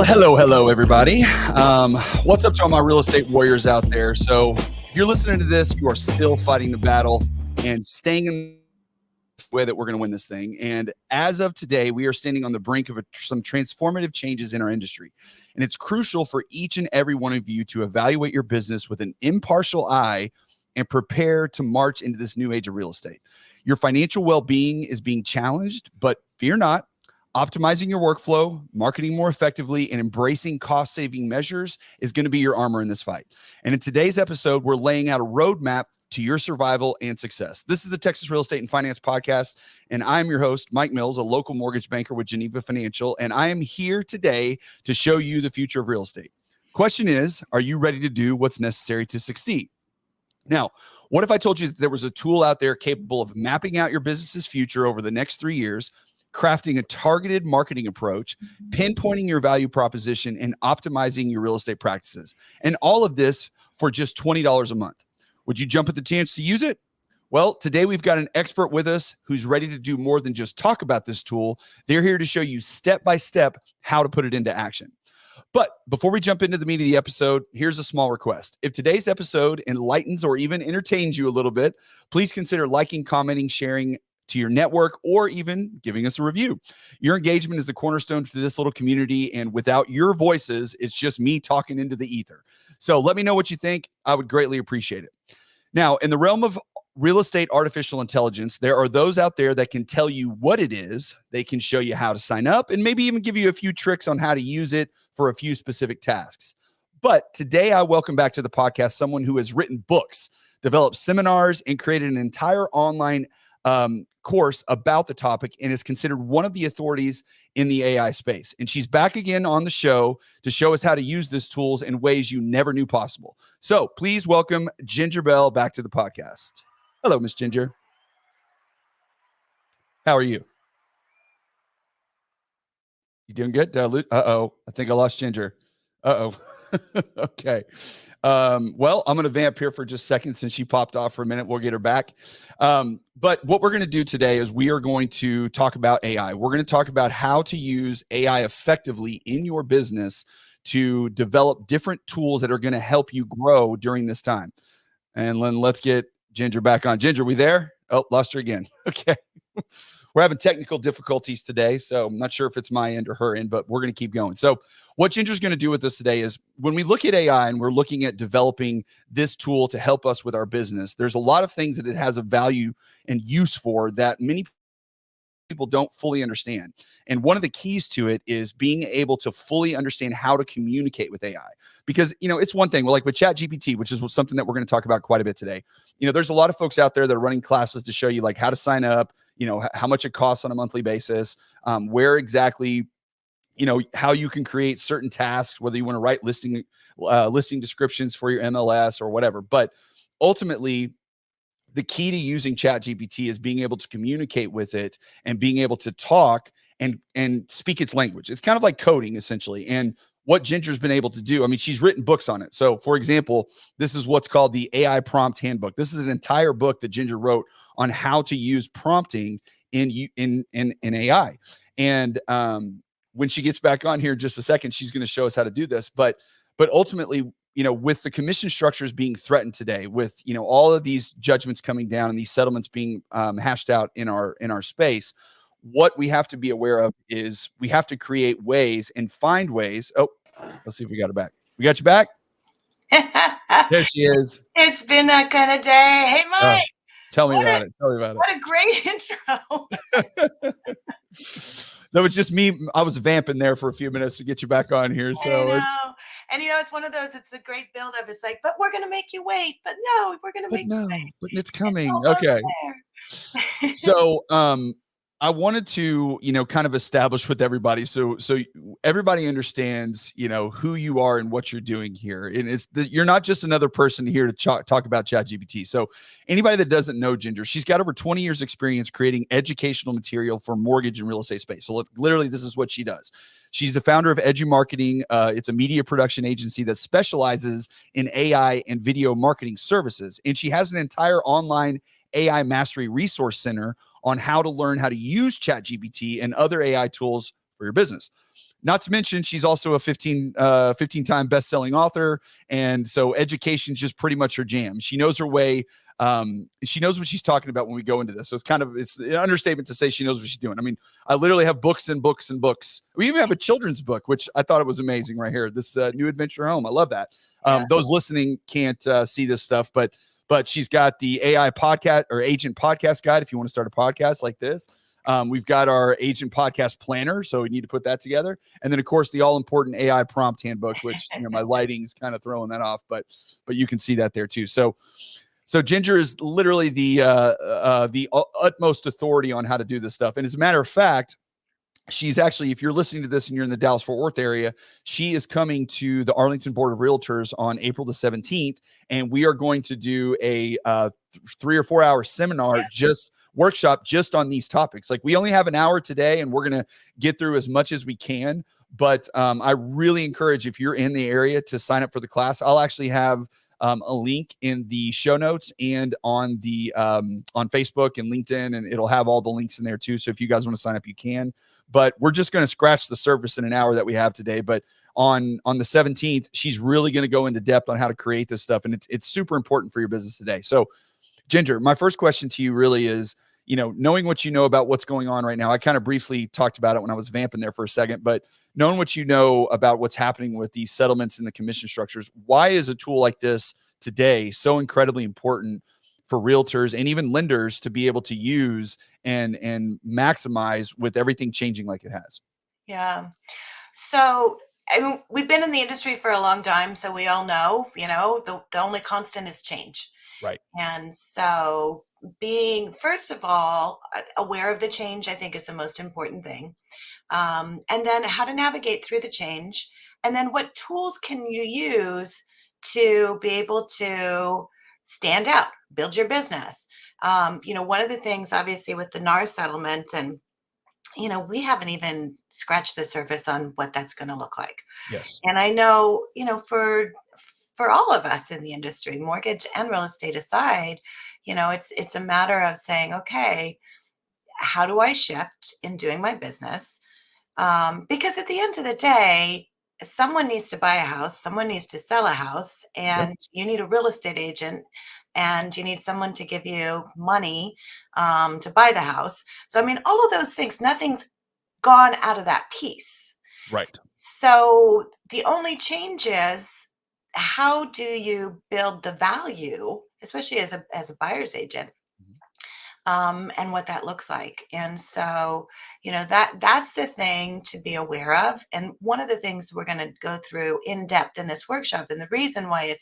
Hello, everybody. What's up to all my real estate warriors out there? So if you're listening to this, you are still fighting the battle and staying in the way that we're going to win this thing. And as of today, we are standing on the brink of some transformative changes in our industry. And it's crucial for each and every one of you to evaluate your business with an impartial eye and prepare to march into this new age of real estate. Your financial well-being is being challenged, but fear not. Optimizing your workflow, marketing more effectively, and embracing cost-saving measures is going to be your armor in this fight. And in today's episode, we're laying out a roadmap to your survival and success. This is the Texas Real Estate and Finance Podcast, and I'm your host, Mike Mills, a local mortgage banker with Geneva Financial, and I am here today to show you the future of real estate. Question is, are you ready to do what's necessary to succeed? Now, what if I told you that there was a tool out there capable of mapping out your business's future over the next 3 years, crafting a targeted marketing approach, pinpointing your value proposition, and optimizing your real estate practices? And all of this for just $20 a month. Would you jump at the chance to use it? Well, today we've got an expert with us who's ready to do more than just talk about this tool. They're here to show you step by step how to put it into action. But before we jump into the meat of the episode, here's a small request. If today's episode enlightens or even entertains you a little bit, please consider liking, commenting, sharing to your network, or even giving us a review. Your engagement is the cornerstone to this little community, and without your voices, it's just me talking into the ether. So let me know what you think. I would greatly appreciate it. Now, in the realm of real estate artificial intelligence, there are those out there that can tell you what it is. They can show you how to sign up and maybe even give you a few tricks on how to use it for a few specific tasks. But today I welcome back to the podcast someone who has written books, developed seminars, and created an entire online course about the topic, and is considered one of the authorities in the AI space. And she's back again on the show to show us how to use these tools in ways you never knew possible. So please welcome Ginger Bell back to the podcast. Hello, Miss Ginger. How are you? You doing good? Did I lose? Uh-oh. I think I lost Ginger. Uh-oh. Okay. Well, I'm going to vamp here for just a second since she popped off for a minute. We'll get her back. But what we're going to do today is we are going to talk about AI. We're going to talk about how to use AI effectively in your business to develop different tools that are going to help you grow during this time. And then let's get Ginger back on. Ginger, we there? Oh, lost her again. Okay. We're having technical difficulties today, so I'm not sure if it's my end or her end, but we're going to keep going. So what Ginger's going to do with us today is when we look at AI and we're looking at developing this tool to help us with our business, there's a lot of things that it has a value and use for that many people don't fully understand. And one of the keys to it is being able to fully understand how to communicate with AI. Because, it's one thing, well, like with ChatGPT, which is something that we're going to talk about quite a bit today. There's a lot of folks out there that are running classes to show you like how to sign up, how much it costs on a monthly basis, where exactly, how you can create certain tasks, whether you want to write listing descriptions for your MLS or whatever. But ultimately, the key to using ChatGPT is being able to communicate with it and being able to talk and speak its language. It's kind of like coding, essentially. And what Ginger's been able to do, I mean, she's written books on it. So, for example, this is what's called the AI Prompt Handbook. This is an entire book that Ginger wrote on how to use prompting in AI. And when she gets back on here in just a second, she's going to show us how to do this. But ultimately, with the commission structures being threatened today, with all of these judgments coming down and these settlements being hashed out in our space, what we have to be aware of is we have to create ways and find ways. Oh, let's see if we got her back. We got you back. There she is. It's been that kind of day. Hey, Mike. Tell me about it. What a great intro. No, it's just me. I was vamping there for a few minutes to get you back on here. So, and it's one of those. It's a great buildup. It's like, but we're gonna make you wait. But no, we're gonna make you wait. But it's coming. Okay. So, I wanted to, kind of establish with everybody. So everybody understands, who you are and what you're doing here. And you're not just another person here to talk about ChatGPT. So anybody that doesn't know Ginger, she's got over 20 years experience creating educational material for mortgage and real estate space. So literally this is what she does. She's the founder of Edu Marketing. It's a media production agency that specializes in AI and video marketing services. And she has an entire online AI mastery resource center on how to learn how to use ChatGPT and other AI tools for your business. Not to mention, she's also a 15-time best-selling author. And so education's just pretty much her jam. She knows her way. She knows what she's talking about when we go into this. So it's an understatement to say she knows what she's doing. I mean, I literally have books and books and books. We even have a children's book, which I thought it was amazing right here. This New Adventure Home. I love that. Those listening can't see this stuff, but she's got the AI podcast or agent podcast guide if you want to start a podcast like this. We've got our agent podcast planner, so we need to put that together. And then, of course, the all-important AI prompt handbook, which my lighting's kind of throwing that off, but you can see that there too. So Ginger is literally the utmost authority on how to do this stuff. And as a matter of fact, she's actually, if you're listening to this and you're in the Dallas-Fort Worth area, she is coming to the Arlington Board of Realtors on April the 17th. And we are going to do a 3 or 4 hour seminar, workshop just on these topics. Like, we only have an hour today and we're going to get through as much as we can. But I really encourage, if you're in the area, to sign up for the class. I'll actually have a link in the show notes and on the on Facebook and LinkedIn, and it'll have all the links in there too. So if you guys want to sign up, you can. But we're just going to scratch the surface in an hour that we have today. But on the 17th, she's really going to go into depth on how to create this stuff, and it's super important for your business today. So, Ginger, my first question to you really is, knowing what you know about what's going on right now. I kind of briefly talked about it when I was vamping there for a second, but knowing what you know about what's happening with these settlements and the commission structures, why is a tool like this today so incredibly important for realtors and even lenders to be able to use and maximize with everything changing like it has? Yeah. So, I mean, we've been in the industry for a long time, so we all know, the only constant is change. Right. And so being, first of all, aware of the change, I think, is the most important thing. And then how to navigate through the change. And then what tools can you use to be able to stand out, build your business? One of the things, obviously, with the NAR settlement, and we haven't even scratched the surface on what that's going to look like. Yes. And I know, for all of us in the industry, mortgage and real estate aside, it's a matter of saying, okay, how do I shift in doing my business? Because at the end of the day, someone needs to buy a house, someone needs to sell a house, and you need a real estate agent, and you need someone to give you money to buy the house. So, I mean, all of those things, nothing's gone out of that piece. Right. So the only change is, how do you build the value, especially as a buyer's agent, and what that looks like. And so, that's the thing to be aware of. And one of the things we're going to go through in depth in this workshop, and the reason why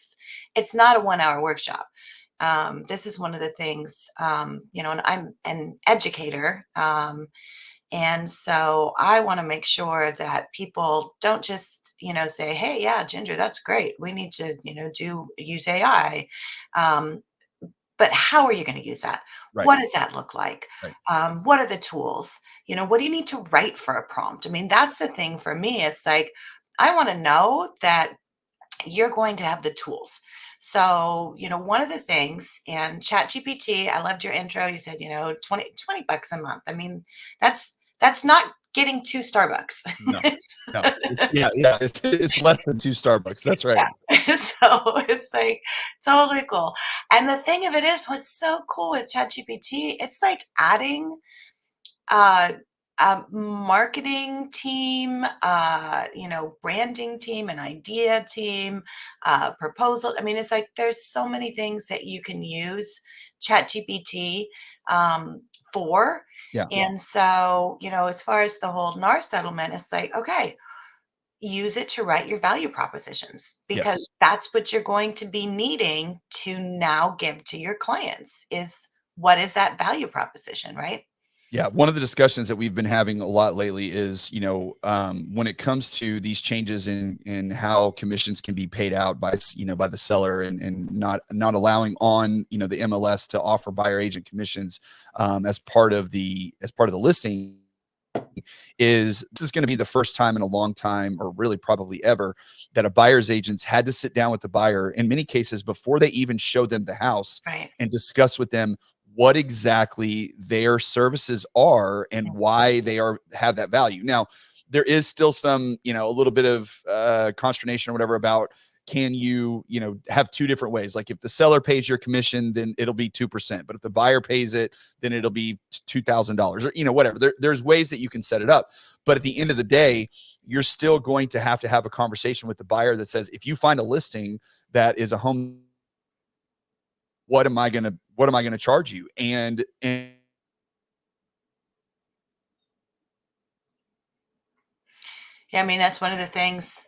it's not a 1 hour workshop. This is one of the things, and I'm an educator. And so I want to make sure that people don't just, say, hey, yeah, Ginger, that's great. We need to, use AI. But how are you going to use that? Right. What does that look like? Right. What are the tools? What do you need to write for a prompt? I mean, that's the thing for me. It's like, I want to know that you're going to have the tools. So, one of the things, and ChatGPT, I loved your intro. You said, 20 bucks a month. I mean, that's not getting 2 Starbucks. No. Yeah. It's less than 2 Starbucks. That's right. Yeah. So it's like totally cool. And the thing of it is, what's so cool with ChatGPT, it's like adding a marketing team, branding team, an idea team, proposal. I mean, it's like there's so many things that you can use ChatGPT for. Yeah. And so, as far as the whole NAR settlement, it's like, okay, use it to write your value propositions, because that's what you're going to be needing to now give to your clients, is what is that value proposition, right? Yeah, one of the discussions that we've been having a lot lately is, when it comes to these changes in how commissions can be paid out by the seller, and not allowing on, the MLS to offer buyer agent commissions as part of the listing, is this is going to be the first time in a long time, or really probably ever, that a buyer's agents had to sit down with the buyer, in many cases before they even showed them the house, Right. and discuss with them what exactly their services are and why they have that value. Now, there is still some, a little bit of consternation or whatever about, can you, have two different ways. Like if the seller pays your commission, then it'll be 2%. But if the buyer pays it, then it'll be $2,000 or, whatever. There's ways that you can set it up. But at the end of the day, you're still going to have a conversation with the buyer that says, if you find a listing that is a home, what am I going to charge you? And Yeah, I mean, that's one of the things.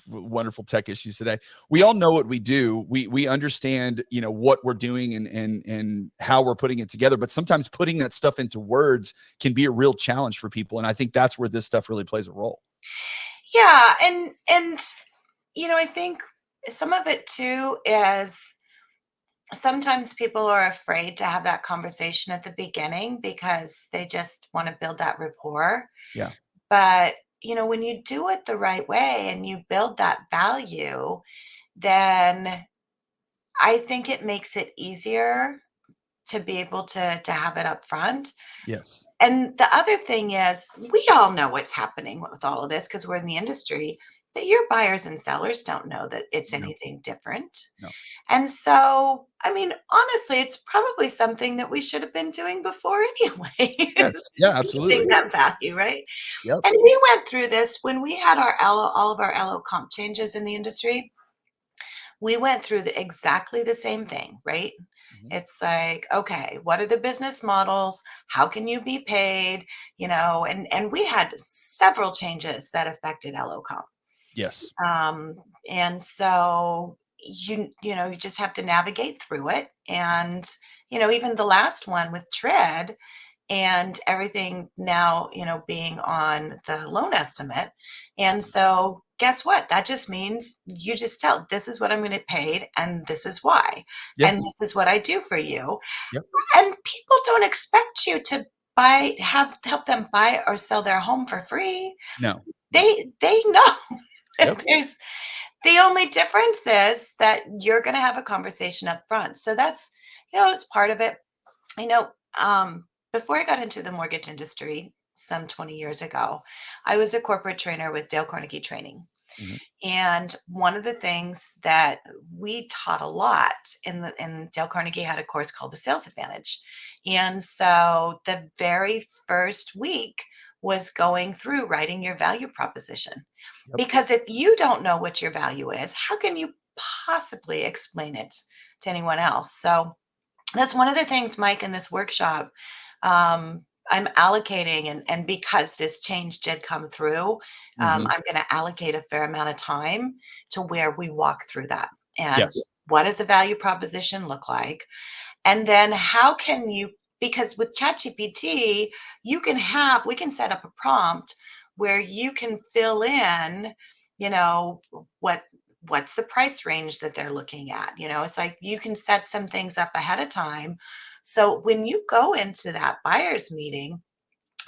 Wonderful tech issues today. We all know what we do. We understand, what we're doing and how we're putting it together. But sometimes putting that stuff into words can be a real challenge for people. And I think that's where this stuff really plays a role. Yeah, and I think some of it too is sometimes people are afraid to have that conversation at the beginning because they just want to build that rapport. Yeah. But, when you do it the right way and you build that value, then I think it makes it easier to be able to have it up front. Yes. And the other thing is, we all know what's happening with all of this because we're in the industry, but your buyers and sellers don't know that it's No. anything different. No. And so, I mean, honestly, it's probably something that we should have been doing before anyway. Yes. Yeah. Absolutely. Getting that value, right? Yep. And we went through this when we had all of our LO comp changes in the industry. We went through exactly the same thing, right? Mm-hmm. It's like, okay, what are the business models? How can you be paid? And we had several changes that affected LO comp. Yes. And so you just have to navigate through it. And, even the last one with Tread and everything now, being on the loan estimate. And so guess what? That just means you just tell, this is what I'm going to pay and this is why. Yeah. And this is what I do for you. Yep. And people don't expect you to help them buy or sell their home for free. No. They know. Yep. The only difference is that you're going to have a conversation up front. So that's, it's part of it. I know, before I got into the mortgage industry some 20 years ago, I was a corporate trainer with Dale Carnegie Training. Mm-hmm. And one of the things that we taught a lot in Dale Carnegie had a course called the Sales Advantage. And so the very first week was going through writing your value proposition. Yep. Because if you don't know what your value is, how can you possibly explain it to anyone else? So that's one of the things, Mike, in this workshop, I'm allocating, and because this change did come through, Mm-hmm. I'm going to allocate a fair amount of time to where we walk through that. And Yes. what does a value proposition look like? And then how can you, because with ChatGPT, we can set up a prompt where you can fill in, you know, what's the price range that they're looking at. It's like you can set some things up ahead of time. So when you go into that buyer's meeting,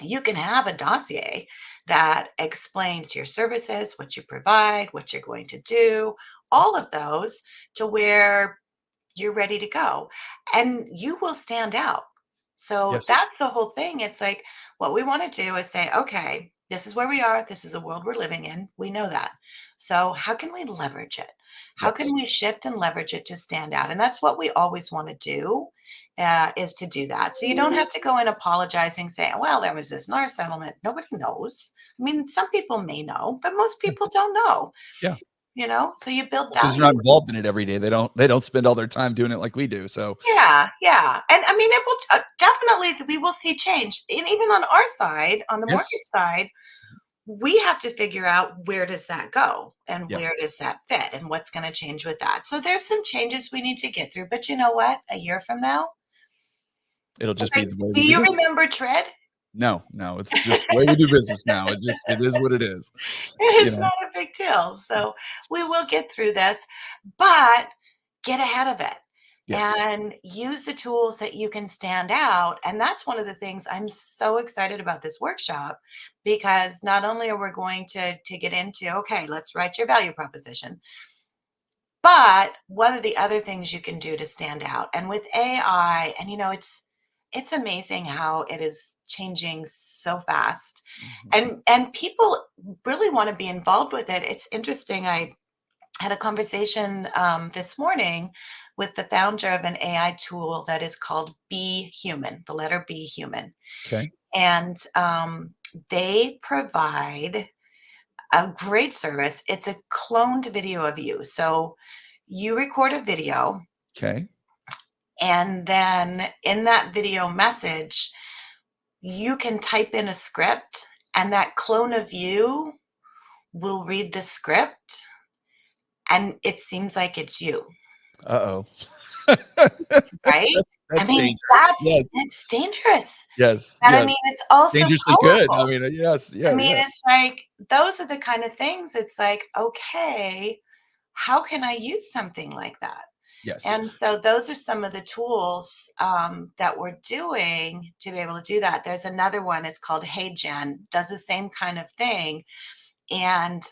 you can have a dossier that explains your services, what you provide, what you're going to do, all of those, to where you're ready to go and you will stand out. So Yes. that's the whole thing. It's like what we want to do is say, okay, this is where we are. This is a world we're living in. We know that. So how can we leverage it? How Yes. can we shift and leverage it to stand out? And that's what we always want to do, is to do that. So you don't have to go in apologizing, saying, well, there was this NAR settlement. Nobody knows. I mean, some people may know, but most people don't know. Yeah. So you build Because they're value. not involved in it every day. They don't spend all their time doing it like we do. So Yeah, yeah. And I mean, it will definitely, we will see change. And even on our side, on the yes. mortgage side, we have to figure out where does that go and Yeah. where does that fit and what's going to change with that. So there's some changes we need to get through. But you know what? A year from now, It'll it's just be like, the way do we do you business. remember Tread? No, it's just the way we do business now. It is what it is. It's not a big deal. So we will get through this, but get ahead of it Yes. and use the tools that you can stand out. And that's one of the things I'm so excited about this workshop, because not only are we going to get into, okay, let's write your value proposition, but what are the other things you can do to stand out? And with AI, and it's amazing how it is changing so fast. Mhm. And people really want to be involved with it. It's interesting. I had a conversation this morning with the founder of an AI tool that is called Be Human, the letter B Human. Okay. And they provide a great service. It's a cloned video of you. So you record a video, Okay. and then in that video message, you can type in a script, and that clone of you will read the script, and it seems like it's you, Uh-oh. right? I That's mean, dangerous. Yes. it's dangerous. Yes. And I Yes. mean, it's also Dangerously good. I powerful. mean, yes. I Yeah. mean, Yeah. it's like those are the kind of things. It's like, okay, how can I use something like that? Yes. And so those are some of the tools that we're doing to be able to do that. There's another one, it's called Hey Gen, does the same kind of thing. And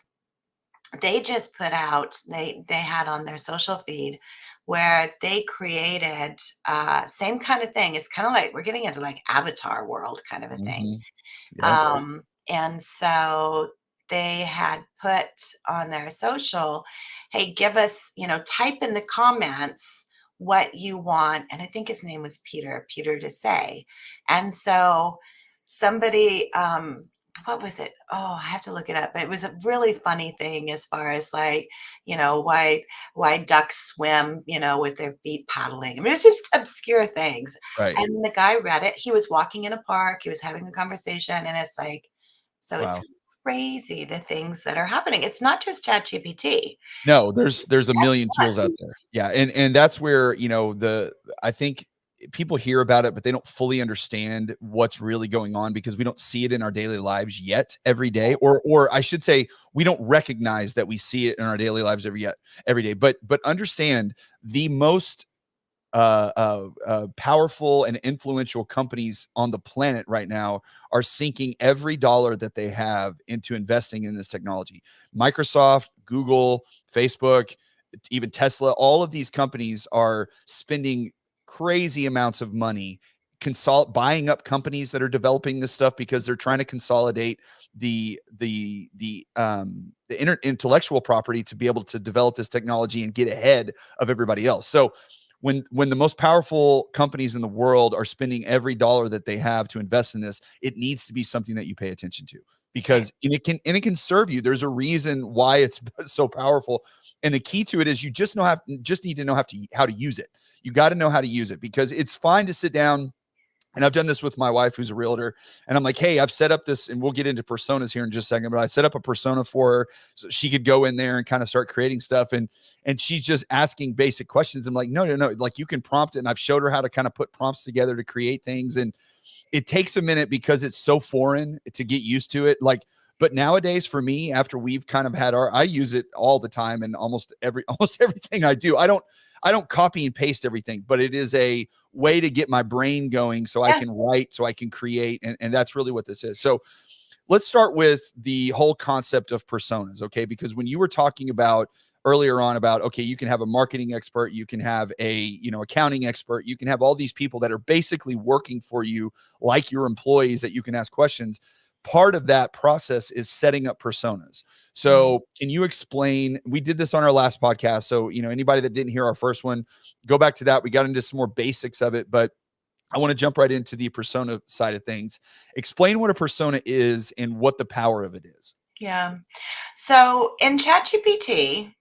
they just put out, they had on their social feed where they created same kind of thing. It's kind of like we're getting into like avatar world kind of a thing. Hmm. Yep. And so they had put on their social, hey, give us, type in the comments what you want. And I think his name was Peter to say. And so somebody, what was it? Oh, I have to look it up. But it was a really funny thing as far as like, why ducks swim, with their feet paddling. I mean, it's just obscure things. Right. And the guy read it. He was walking in a park. He was having a conversation, and it's like, so it's Wow. crazy the things that are happening. It's not just ChatGPT. No, there's a million tools out One. there. Yeah, and that's where, I think people hear about it, but they don't fully understand what's really going on because we don't see it in our daily lives yet every day, or I should say we don't recognize that we see it in our daily lives every day. But understand the most powerful and influential companies on the planet right now are sinking every dollar that they have into investing in this technology. Microsoft, Google, Facebook, even Tesla, all of these companies are spending crazy amounts of money buying up companies that are developing this stuff because they're trying to consolidate the intellectual property to be able to develop this technology and get ahead of everybody else. So when the most powerful companies in the world are spending every dollar that they have to invest in this, it needs to be something that you pay attention to Right. because it can serve you. There's a reason why it's so powerful. And the key to it is you just need to know how to use it. You got to know how to use it because it's fine to sit down, and I've done this with my wife, who's a realtor. And I'm like, hey, I've set up this, and we'll get into personas here in just a second, but I set up a persona for her so she could go in there and kind of start creating stuff. And she's just asking basic questions. I'm like, no. Like you can prompt it. And I've showed her how to kind of put prompts together to create things. And it takes a minute because it's so foreign to get used to it. Like, but nowadays for me, after we've kind of had I use it all the time and almost everything I do. I don't copy and paste everything, but it is a way to get my brain going so I Yeah. can write, so I can create. And that's really what this is. So let's start with the whole concept of personas, okay? Because when you were talking about earlier on about, okay, you can have a marketing expert, you can have a, accounting expert, you can have all these people that are basically working for you like your employees that you can ask questions. Part of that process is setting up personas. Mhm. So can you explain, we did this on our last podcast. So, anybody that didn't hear our first one, go back to that. We got into some more basics of it, but I want to jump right into the persona side of things. Explain what a persona is and what the power of it is. Yeah. So in ChatGPT,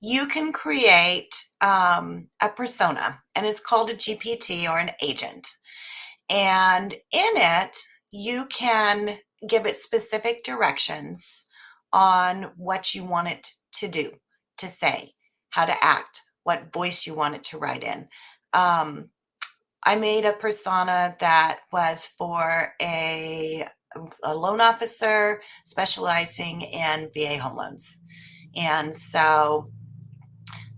you can create a persona, and it's called a GPT or an agent. And in it, you can give it specific directions on what you want it to do, to say, how to act, what voice you want it to write in. Um, I made a persona that was for a loan officer specializing in VA home loans. And so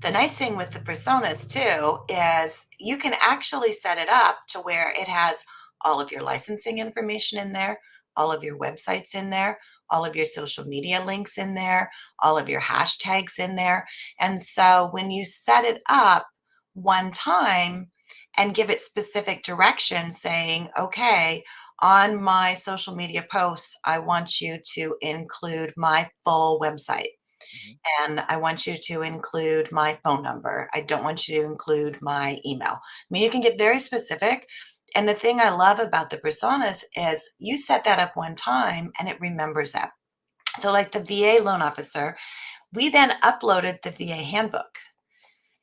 the nice thing with the personas too is you can actually set it up to where it has all of your licensing information in there, all of your websites in there, all of your social media links in there, all of your hashtags in there. And so when you set it up one time, and give it specific direction saying, okay, on my social media posts, I want you to include my full website. Mhm. And I want you to include my phone number. I don't want you to include my email. I mean, you can get very specific. And the thing I love about the personas is you set that up one time and it remembers that. So, like the VA loan officer, we then uploaded the VA handbook.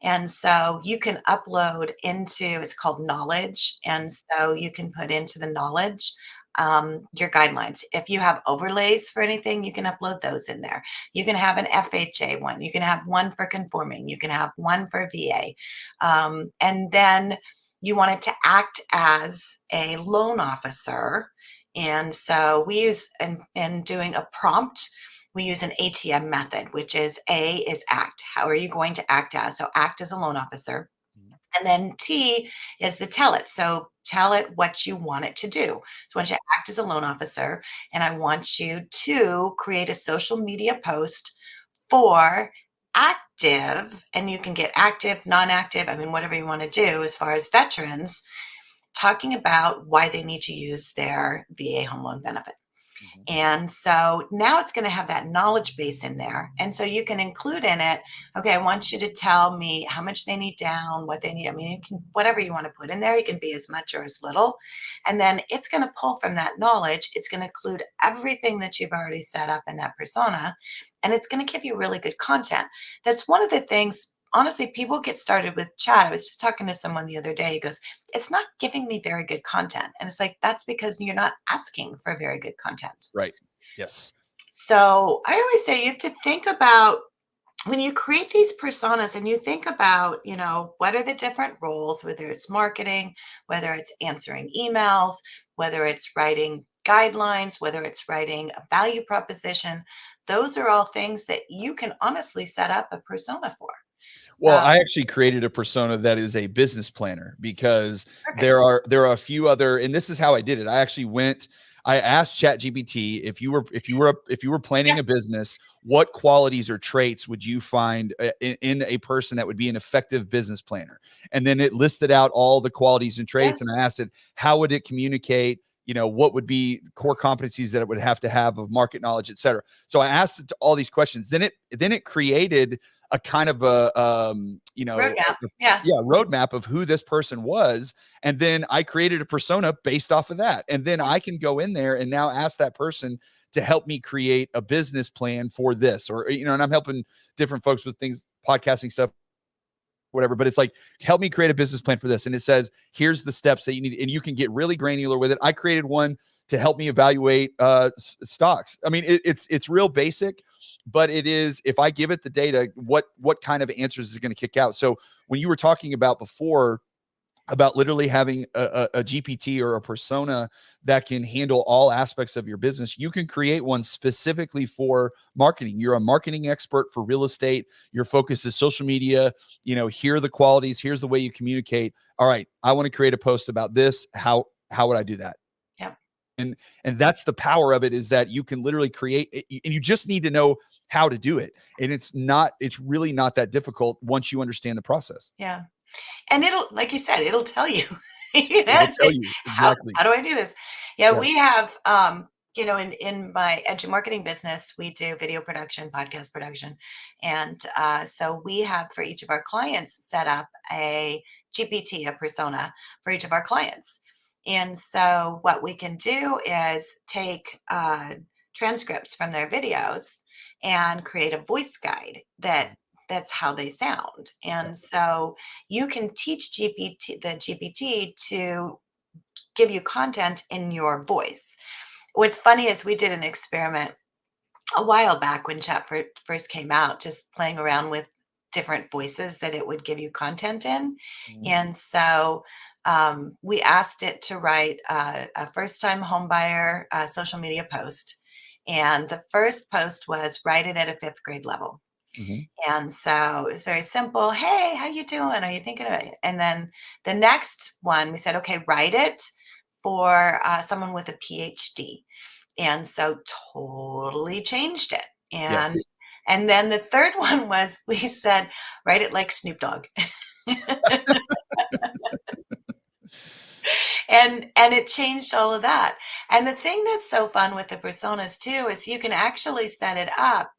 And so you can upload into, it's called knowledge. And so you can put into the knowledge your guidelines. If you have overlays for anything, you can upload those in there. You can have an FHA one. You can have one for conforming. You can have one for VA. And then you want it to act as a loan officer. And so we use, in doing a prompt, we use an ATM method, which is A is act. How are you going to act as? So act as a loan officer. Mhm. And then T is the tell it. So tell it what you want it to do. So I want you to act as a loan officer, and I want you to create a social media post for active, and you can get active, non-active, I mean, whatever you want to do as far as veterans, talking about why they need to use their VA home loan benefit. Mhm. And so now it's going to have that knowledge base in there. And so you can include in it, okay, I want you to tell me how much they need down, what they need. I mean, you can, whatever you want to put in there, you can be as much or as little. And then it's going to pull from that knowledge. It's going to include everything that you've already set up in that persona. And it's going to give you really good content. That's one of the things. Honestly, people get started with chat. I was just talking to someone the other day. He goes, it's not giving me very good content. And it's like, that's because you're not asking for very good content. Right. Yes. So I always say you have to think about when you create these personas and you think about, what are the different roles, whether it's marketing, whether it's answering emails, whether it's writing guidelines, whether it's writing a value proposition. Those are all things that you can honestly set up a persona for. Well, So I actually created a persona that is a business planner because perfect. there are a few other, and this is how I did it. I asked ChatGPT, if you were Yeah. planning a business, what qualities or traits would you find in a person that would be an effective business planner? And then it listed out all the qualities and Yeah. traits, and I asked it, how would it communicate? What would be core competencies that it would have to have of market knowledge, et cetera. So I asked it all these questions. Then it created a kind of Roadmap. Yeah. yeah, roadmap of who this person was. And then I created a persona based off of that. And then I can go in there and now ask that person to help me create a business plan for this, and I'm helping different folks with things, podcasting stuff, whatever, but it's like, help me create a business plan for this. And it says, here's the steps that you need. And you can get really granular with it. I created one to help me evaluate stocks. I mean, it's real basic, but it is, if I give it the data, what kind of answers is it going to kick out? So when you were talking about before, about literally having a GPT or a persona that can handle all aspects of your business, you can create one specifically for marketing. You're a marketing expert for real estate. Your focus is social media. Here are the qualities. Here's the way you communicate. All right, I want to create a post about this. How would I do that? Yep. And that's the power of it, is that you can literally create it, and you just need to know how to do it. And it's really not that difficult once you understand the process. Yeah. And it'll, like you said, it'll tell you. It'll tell you exactly. How do I do this? Yeah, we Yes. have, in my edu marketing business, we do video production, podcast production. And so we have for each of our clients set up a GPT, a persona for each of our clients. And so what we can do is take transcripts from their videos and create a voice guide that's how they sound. And so you can teach GPT to give you content in your voice. What's funny is we did an experiment a while back when chat first came out, just playing around with different voices that it would give you content in. Mhm. And so we asked it to write a first time homebuyer social media post. And the first post was write it at a fifth grade level. Mhm. And so it's very simple. Hey, how you doing? Are you thinking about it? And then the next one, we said, okay, write it for someone with a PhD. And so totally changed it. And Yes. and then the third one was we said, write it like Snoop Dogg. and it changed all of that. And the thing that's so fun with the personas too is you can actually set it up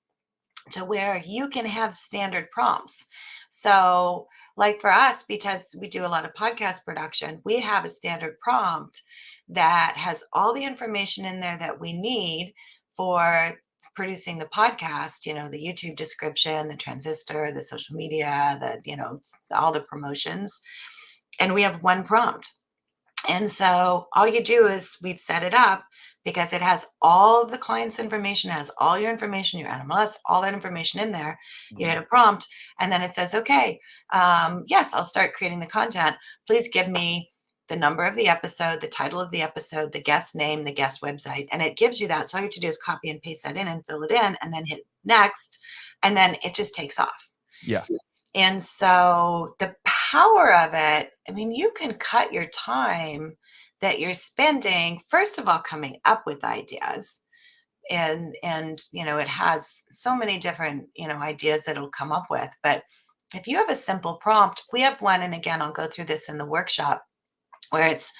to where you can have standard prompts. So, like for us, because we do a lot of podcast production, we have a standard prompt that has all the information in there that we need for producing the podcast, the YouTube description, the transistor, the social media, all the promotions. And we have one prompt. And so all you do is we've set it up because it has all the client's information, has all your information, your NMLS, all that information in there. You hit a prompt, and then it says, okay, yes, I'll start creating the content. Please give me the number of the episode, the title of the episode, the guest name, the guest website. And it gives you that. So all you have to do is copy and paste that in and fill it in and then hit next. And then it just takes off. Yeah. And so the power of it, I mean, you can cut your time that you're spending, first of all, coming up with ideas. And it has so many different, ideas that it'll come up with. But if you have a simple prompt, we have one, and again, I'll go through this in the workshop, where it's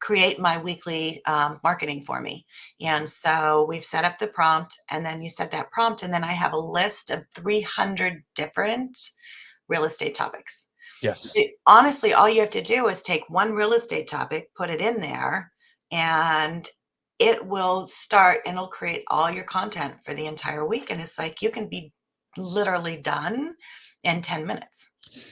create my weekly marketing for me. And so we've set up the prompt, and then you set that prompt, and then I have a list of 300 different real estate topics. Yes. Honestly, all you have to do is take one real estate topic, put it in there, and it will start and it'll create all your content for the entire week. And it's like you can be literally done in 10 minutes.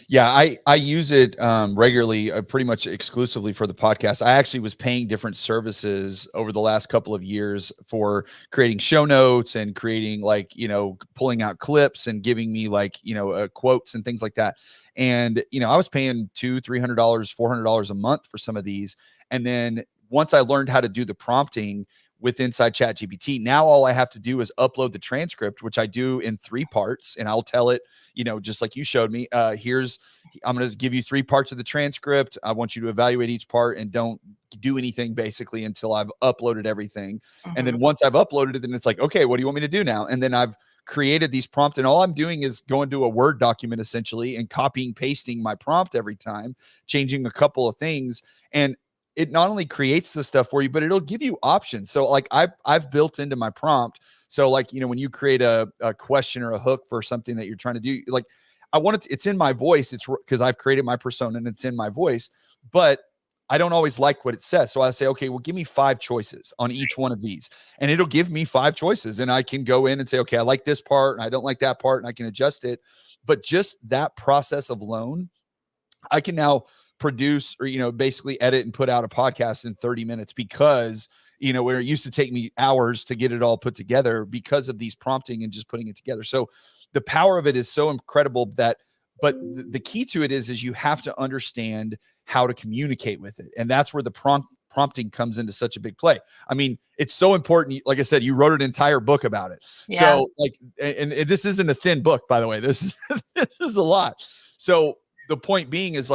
Yeah, I use it regularly, pretty much exclusively for the podcast. I actually was paying different services over the last couple of years for creating show notes and creating pulling out clips and giving me quotes and things like that. And I was paying $200-$300, $400 a month for some of these. And then once I learned how to do the prompting with inside ChatGPT, now all I have to do is upload the transcript, which I do in 3 parts, and I'll tell it, just like you showed me, I'm going to give you 3 parts of the transcript. I want you to evaluate each part and don't do anything basically until I've uploaded everything. Mm-hmm. And then once I've uploaded it, then it's like, okay, what do you want me to do now? And then I've created these prompts, and all I'm doing is going to a Word document essentially and copying, pasting my prompt every time, changing a couple of things. And it not only creates the stuff for you, but it'll give you options. So I've built into my prompt. So when you create a question or a hook for something that you're trying to do, I want it's in my voice. It's because I've created my persona and it's in my voice, but I don't always like what it says. So I say, okay, well, give me 5 choices on each one of these, and it'll give me 5 choices, and I can go in and say, okay, I like this part and I don't like that part, and I can adjust it. But just that process alone, I can now produce or, basically edit and put out a podcast in 30 minutes because, where it used to take me hours to get it all put together because of these prompting and just putting it together. So the power of it is so incredible but the key to it is you have to understand how to communicate with it. And that's where the prompting comes into such a big play. I mean, it's so important. Like I said, you wrote an entire book about it. Yeah. So and this isn't a thin book, by the way, this is a lot. So the point being is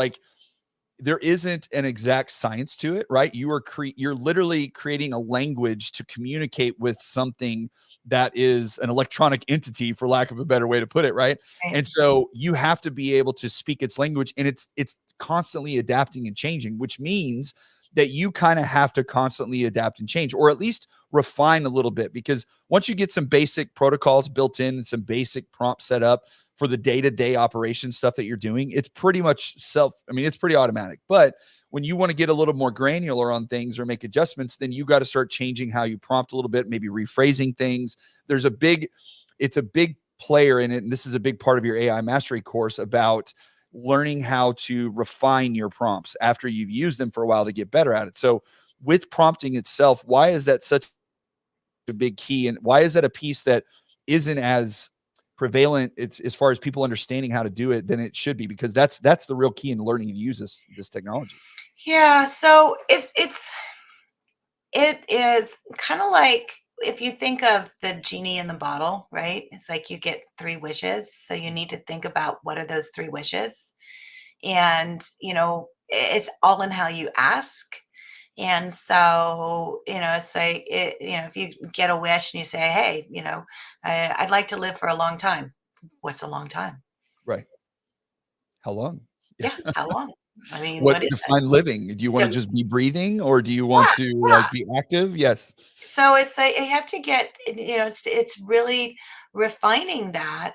there isn't an exact science to it, right? You're literally creating a language to communicate with something that is an electronic entity, for lack of a better way to put it, right? Right. And so you have to be able to speak its language, and it's constantly adapting and changing, which means that you kind of have to constantly adapt and change, or at least refine a little bit, because once you get some basic protocols built in and some basic prompts set up for the day-to-day operation stuff that you're doing, it's pretty much it's pretty automatic. But when you want to get a little more granular on things or make adjustments, then you got to start changing how you prompt a little bit, maybe rephrasing things. It's a big player in it. And this is a big part of your AI mastery course about learning how to refine your prompts after you've used them for a while to get better at it. So with prompting itself, why is that such a big key? And why is that a piece that isn't as prevalent as far as people understanding how to do it than it should be? Because that's the real key in learning to use this technology. Yeah. So it is kind of like if you think of the genie in the bottle, right? It's like you get 3 wishes. So you need to think about what are those 3 wishes. And, it's all in how you ask. And so, it's like, if you get a wish and you say, hey, I'd like to live for a long time. What's a long time? Right. How long? Yeah. How long? I mean, What what is it? define living? Do you want to So just be breathing, or do you want yeah, to yeah. like be active? Yes. So it's like you have to get, it's really refining that,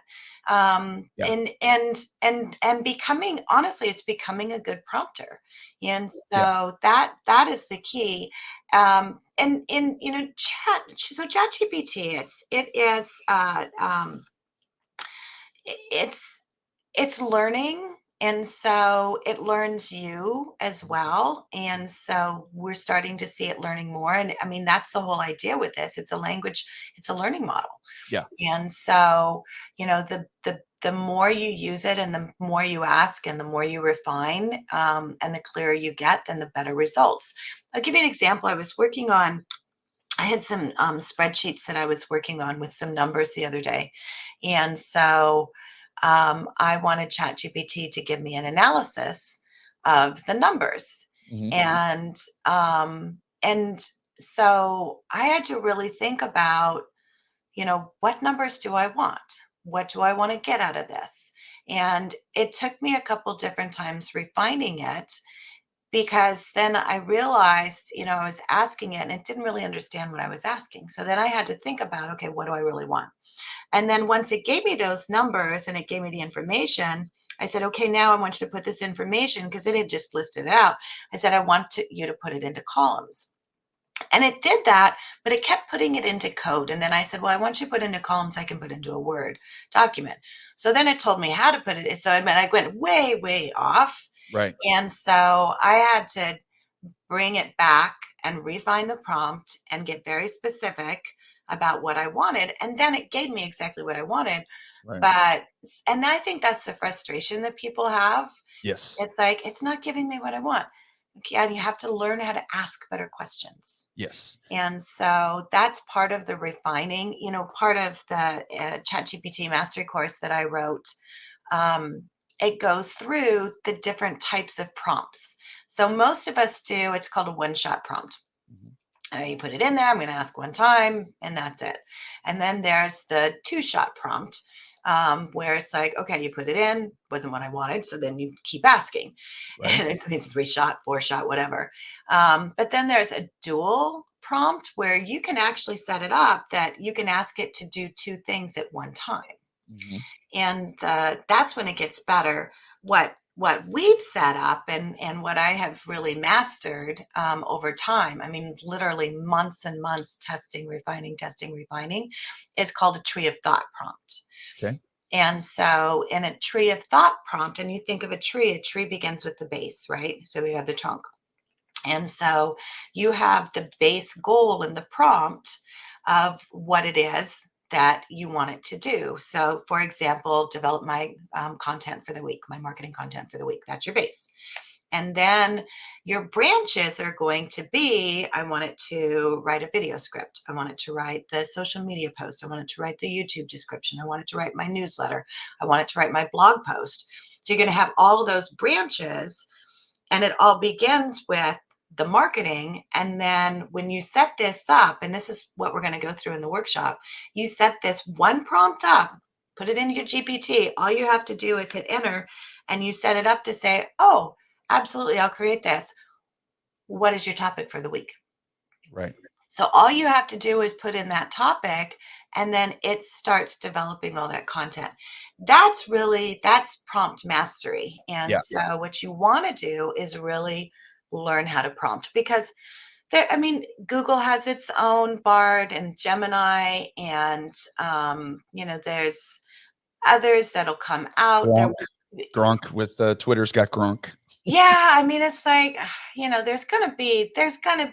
Yeah. and becoming, honestly, it's becoming a good prompter. And Yeah. so that is the key. And in, chat GPT, it's it's learning, and so it learns you as well, and so we're starting to see it learning more. And I mean, that's the whole idea with this. It's a language, it's a learning model. Yeah. And so, the more you use it, and the more you ask, and the more you refine, and the clearer you get, then the better results. I'll give you an example. I had some spreadsheets that I was working on with some numbers the other day. And so I wanted ChatGPT to give me an analysis of the numbers. Mhm. And so I had to really think about, what numbers do I want? What do I want to get out of this? And it took me a couple different times refining it, because then I realized, I was asking it and it didn't really understand what I was asking. So then I had to think about, okay, what do I really want? And then once it gave me those numbers and it gave me the information, I said, okay, now I want you to put this information, because it had just listed it out. I said, I want you to put it into columns. And it did that, but it kept putting it into code. And then I said, well, I want you to put into columns I can put into a Word document. So then it told me how to put it. So I went way, way off. Right. And so I had to bring it back and refine the prompt and get very specific about what I wanted. And then it gave me exactly what I wanted. Right. And I think that's the frustration that people have. Yes. It's like, it's not giving me what I want. Okay, and you have to learn how to ask better questions. Yes. And so that's part of the refining, part of the ChatGPT mastery course that I wrote. um, it goes through the different types of prompts. So most of us do, it's called a one-shot prompt. Mhm. You put it in there, I'm going to ask one time, and that's it. And then there's the two-shot prompt, where it's like, okay, you put it in, wasn't what I wanted, so then you keep asking. Right. And it's three-shot, four-shot, whatever. But then there's a dual prompt where you can actually set it up that you can ask it to do two things at one time. Mhm. And that's when it gets better. What we've set up, and what I have really mastered over time, I mean, literally months and months testing, refining, is called a tree of thought prompt. Okay. And so in a tree of thought prompt, and you think of a tree begins with the base, right? So we have the trunk. And so you have the base goal in the prompt of what it is that you want it to do. So, for example, develop my content for the week, my marketing content for the week. That's your base. And then your branches are going to be, I want it to write a video script. I want it to write the social media post. I want it to write the YouTube description. I want it to write my newsletter. I want it to write my blog post. So you're going to have all of those branches, and it all begins with the marketing. And then when you set this up, and this is what we're going to go through in the workshop, you set this one prompt up, put it into your GPT. All you have to do is hit enter, and you set it up to say, oh, absolutely, I'll create this. What is your topic for the week? Right. So all you have to do is put in that topic, and then it starts developing all that content. That's prompt mastery. And Yeah. so what you want to do is really learn how to prompt, because I mean, Google has its own Bard and Gemini, and there's others that'll come out there. Gronk. Gronk with Twitter's got Gronk. Yeah, I mean, it's like, there's gonna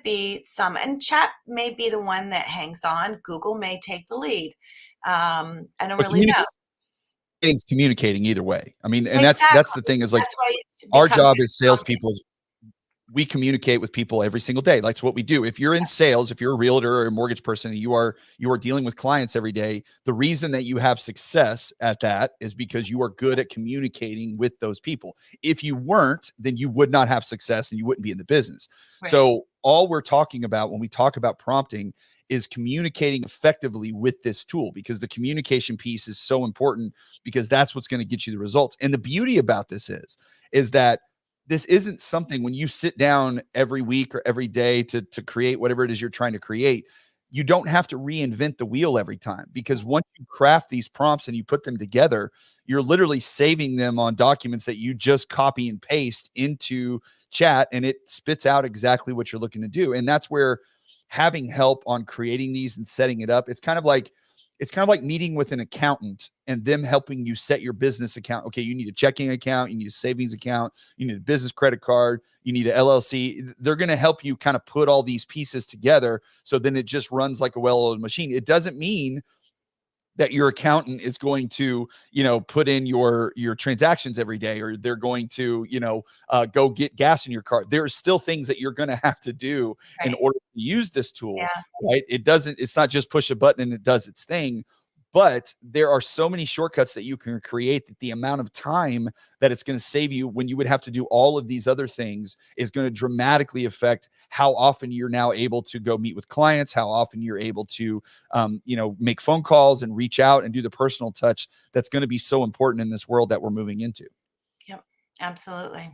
be some, and chat may be the one that hangs on. Google may take the lead. I don't But really know. communicating's communicating either way. I mean, and that's the Exactly. thing is like That's why it's our become job as prompting. salespeople is we communicate with people every single day. That's what we do. If you're in sales, if you're a realtor or a mortgage person, and you are dealing with clients every day, the reason that you have success at that is because you are good at communicating with those people. If you weren't, then you would not have success and you wouldn't be in the business. Right. So all we're talking about when we talk about prompting is communicating effectively with this tool, because the communication piece is so important, because that's what's going to get you the results. And the beauty about this is that this isn't something when you sit down every week or every day to create whatever it is you're trying to create, you don't have to reinvent the wheel every time, because once you craft these prompts and you put them together, you're literally saving them on documents that you just copy and paste into chat, and it spits out exactly what you're looking to do. And that's where having help on creating these and setting it up, it's kind of like meeting with an accountant and them helping you set your business account. Okay, you need a checking account, you need a savings account, you need a business credit card, you need an LLC. They're going to help you kind of put all these pieces together, so then it just runs like a well-oiled machine. It doesn't mean that your accountant is going to, put in your transactions every day, or they're going to, go get gas in your car. There are still things that you're going to have to do in Right. order to use this tool, Yeah. right? It's not just push a button and it does its thing, but there are so many shortcuts that you can create that the amount of time that it's going to save you when you would have to do all of these other things is going to dramatically affect how often you're now able to go meet with clients, how often you're able to, make phone calls and reach out and do the personal touch that's going to be so important in this world that we're moving into. Yep. Absolutely.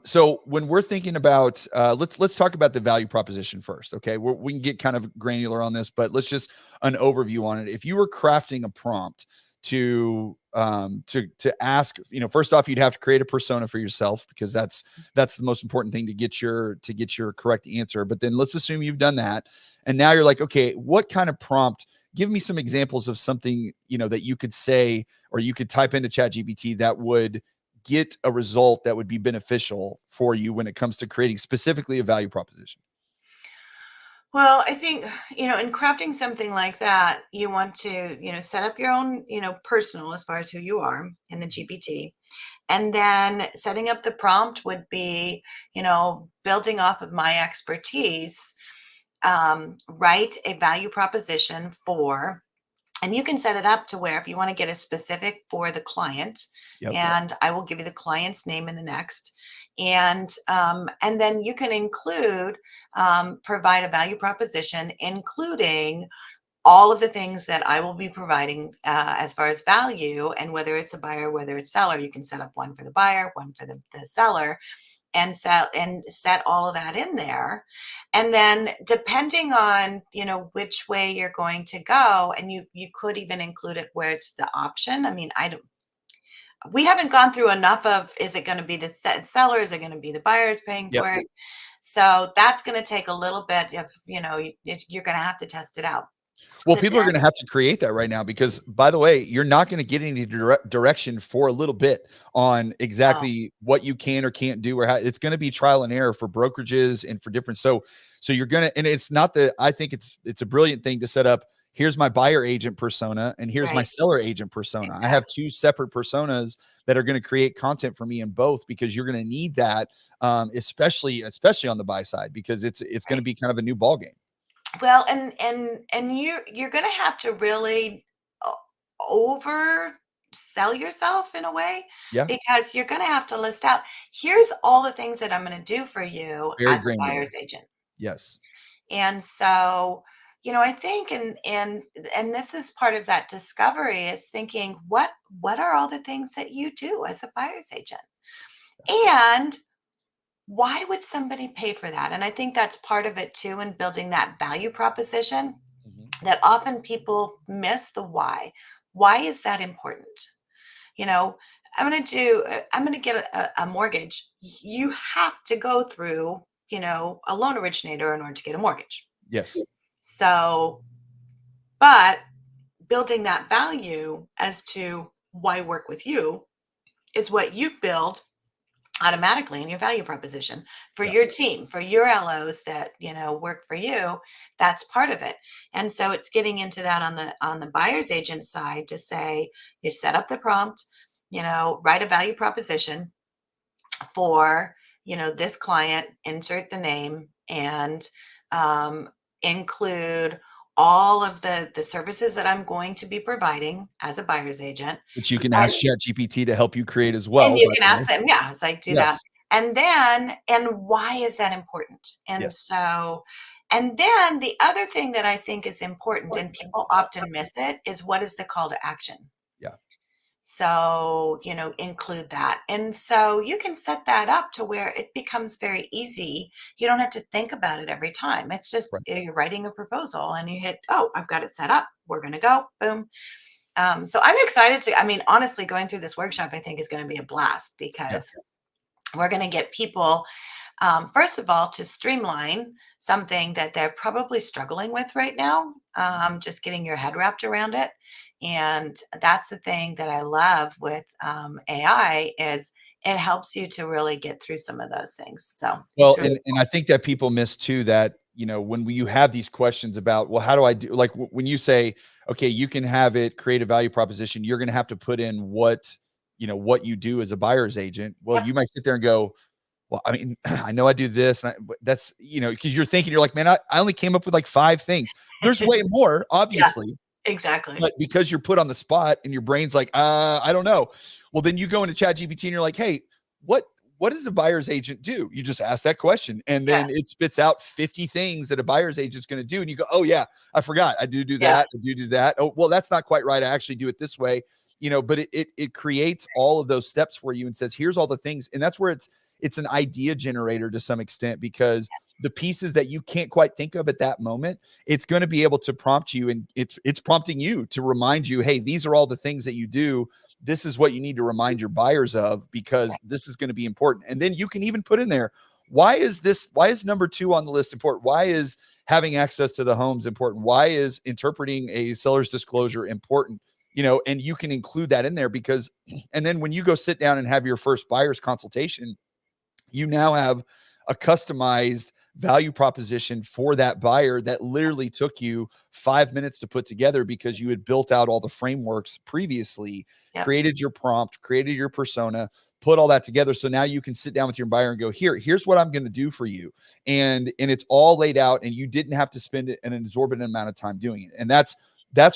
So when we're thinking about, let's talk about the value proposition first. Okay, we can get kind of granular on this, but let's just an overview on it. If you were crafting a prompt to ask, first off, you'd have to create a persona for yourself, because that's the most important thing to get your correct answer. But then let's assume you've done that, and now you're like, okay, what kind of prompt? Give me some examples of something that you could say, or you could type into ChatGPT that would get a result that would be beneficial for you when it comes to creating specifically a value proposition. Well, I think, in crafting something like that, you want to, set up your own, personal as far as who you are in the GPT. And then setting up the prompt would be, building off of my expertise, write a value proposition for, and you can set it up to where if you want to get a specific for the client, Yep. and I will give you the client's name in the next. And then you can include, provide a value proposition, including all of the things that I will be providing as far as value, and whether it's a buyer, whether it's seller. You can set up one for the buyer, one for the seller, and set all of that in there. And then depending on which way you're going to go, and you could even include it where it's the option. I mean, I don't we haven't gone through enough of, is it going to be the seller, is it going to be the buyers paying Yep. for it? So that's going to take a little bit of, you're going to have to test it out. Well, But people are going to have to create that right now, because, by the way, you're not going to get any direction for a little bit on oh, exactly what you can or can't do, or how it's going to be trial and error for brokerages and for different. So you're going to, and it's not that I think it's a brilliant thing to set up. Here's my buyer agent persona, and here's my right, seller agent persona. I have exactly. two separate personas that are going to create content for me in both, because you're going to need that, especially on the buy side, because it's going to Right. be kind of a new ball game. Well, and you're going to have to really over sell yourself in a way, Yeah, because you're going to have to list out, here's all the things that I'm going to do for you very as a granular. buyer's agent. Yes. And so, I think, and this is part of that discovery, is thinking, what are all the things that you do as a buyer's agent? And why would somebody pay for that? And I think that's part of it too, in building that value proposition, Mhm. that often people miss the why. Why is that important? You know, I'm going to get a mortgage. You have to go through, a loan originator in order to get a mortgage. Yes. So, but building that value as to why work with you is what you build automatically in your value proposition for Yeah. your team, for your LOs that work for you. That's part of it. And so it's getting into that on the buyer's agent side, to say, you set up the prompt, write a value proposition for this client, insert the name, and um, include all of the services that I'm going to be providing as a buyer's agent. Which you can And, ask ChatGPT to help you create as and well, you by can the ask way. them, yeah, it's like, do that. Yes. And why is that important? And Yes. so, and then the other thing that I think is important, and people often miss it, is what is the call to action? Yeah. So, include that. And so you can set that up to where it becomes very easy. You don't have to think about it every time. It's just Right. you're writing a proposal and you hit, oh, I've got it set up. We're going to go. Boom. So I'm excited I mean, honestly, going through this workshop, I think is going to be a blast Yeah. because we're going to get people, first of all, to streamline something that they're probably struggling with right now, just getting your head wrapped around it. And that's the thing that I love with AI is it helps you to really get through some of those things. So Well, it's really and I think that people miss too that, when you have these questions about, well, how do I do, like when you say, okay, you can have it create a value proposition, you're going to have to put in what you do as a buyer's agent. Well, yep. you might sit there and go, well, I mean, I know I do this, and but that's, because you're thinking, you're like, man, I only came up with like 5 things. There's way more, Yeah, obviously. exactly. But because you're put on the spot and your brain's like, I don't know. Well, then you go into ChatGPT and you're like, hey, what what does a buyer's agent do? You just ask that question, and Yeah, then it spits out 50 things that a buyer's agent's going to do, and you go, oh yeah, I forgot, I do yeah, that, I do that. Oh well, that's not quite right. I actually do it this way, But it creates all of those steps for you and says, here's all the things, and that's where it's an idea generator to some extent because the pieces that you can't quite think of at that moment, it's going to be able to prompt you, and it's prompting you to remind you, hey, these are all the things that you do. This is what you need to remind your buyers of because this is going to be important. And then you can even put in there, why is number 2 on the list important? Why is having access to the homes important? Why is interpreting a seller's disclosure important? And you can include that in there because, and then when you go sit down and have your first buyer's consultation, you now have a customized value proposition for that buyer that literally took you 5 minutes to put together because you had built out all the frameworks previously, yeah, created your prompt, created your persona, put all that together. So now you can sit down with your buyer and go, here's what I'm going to do for you. And it's all laid out and you didn't have to spend an exorbitant amount of time doing it. And that's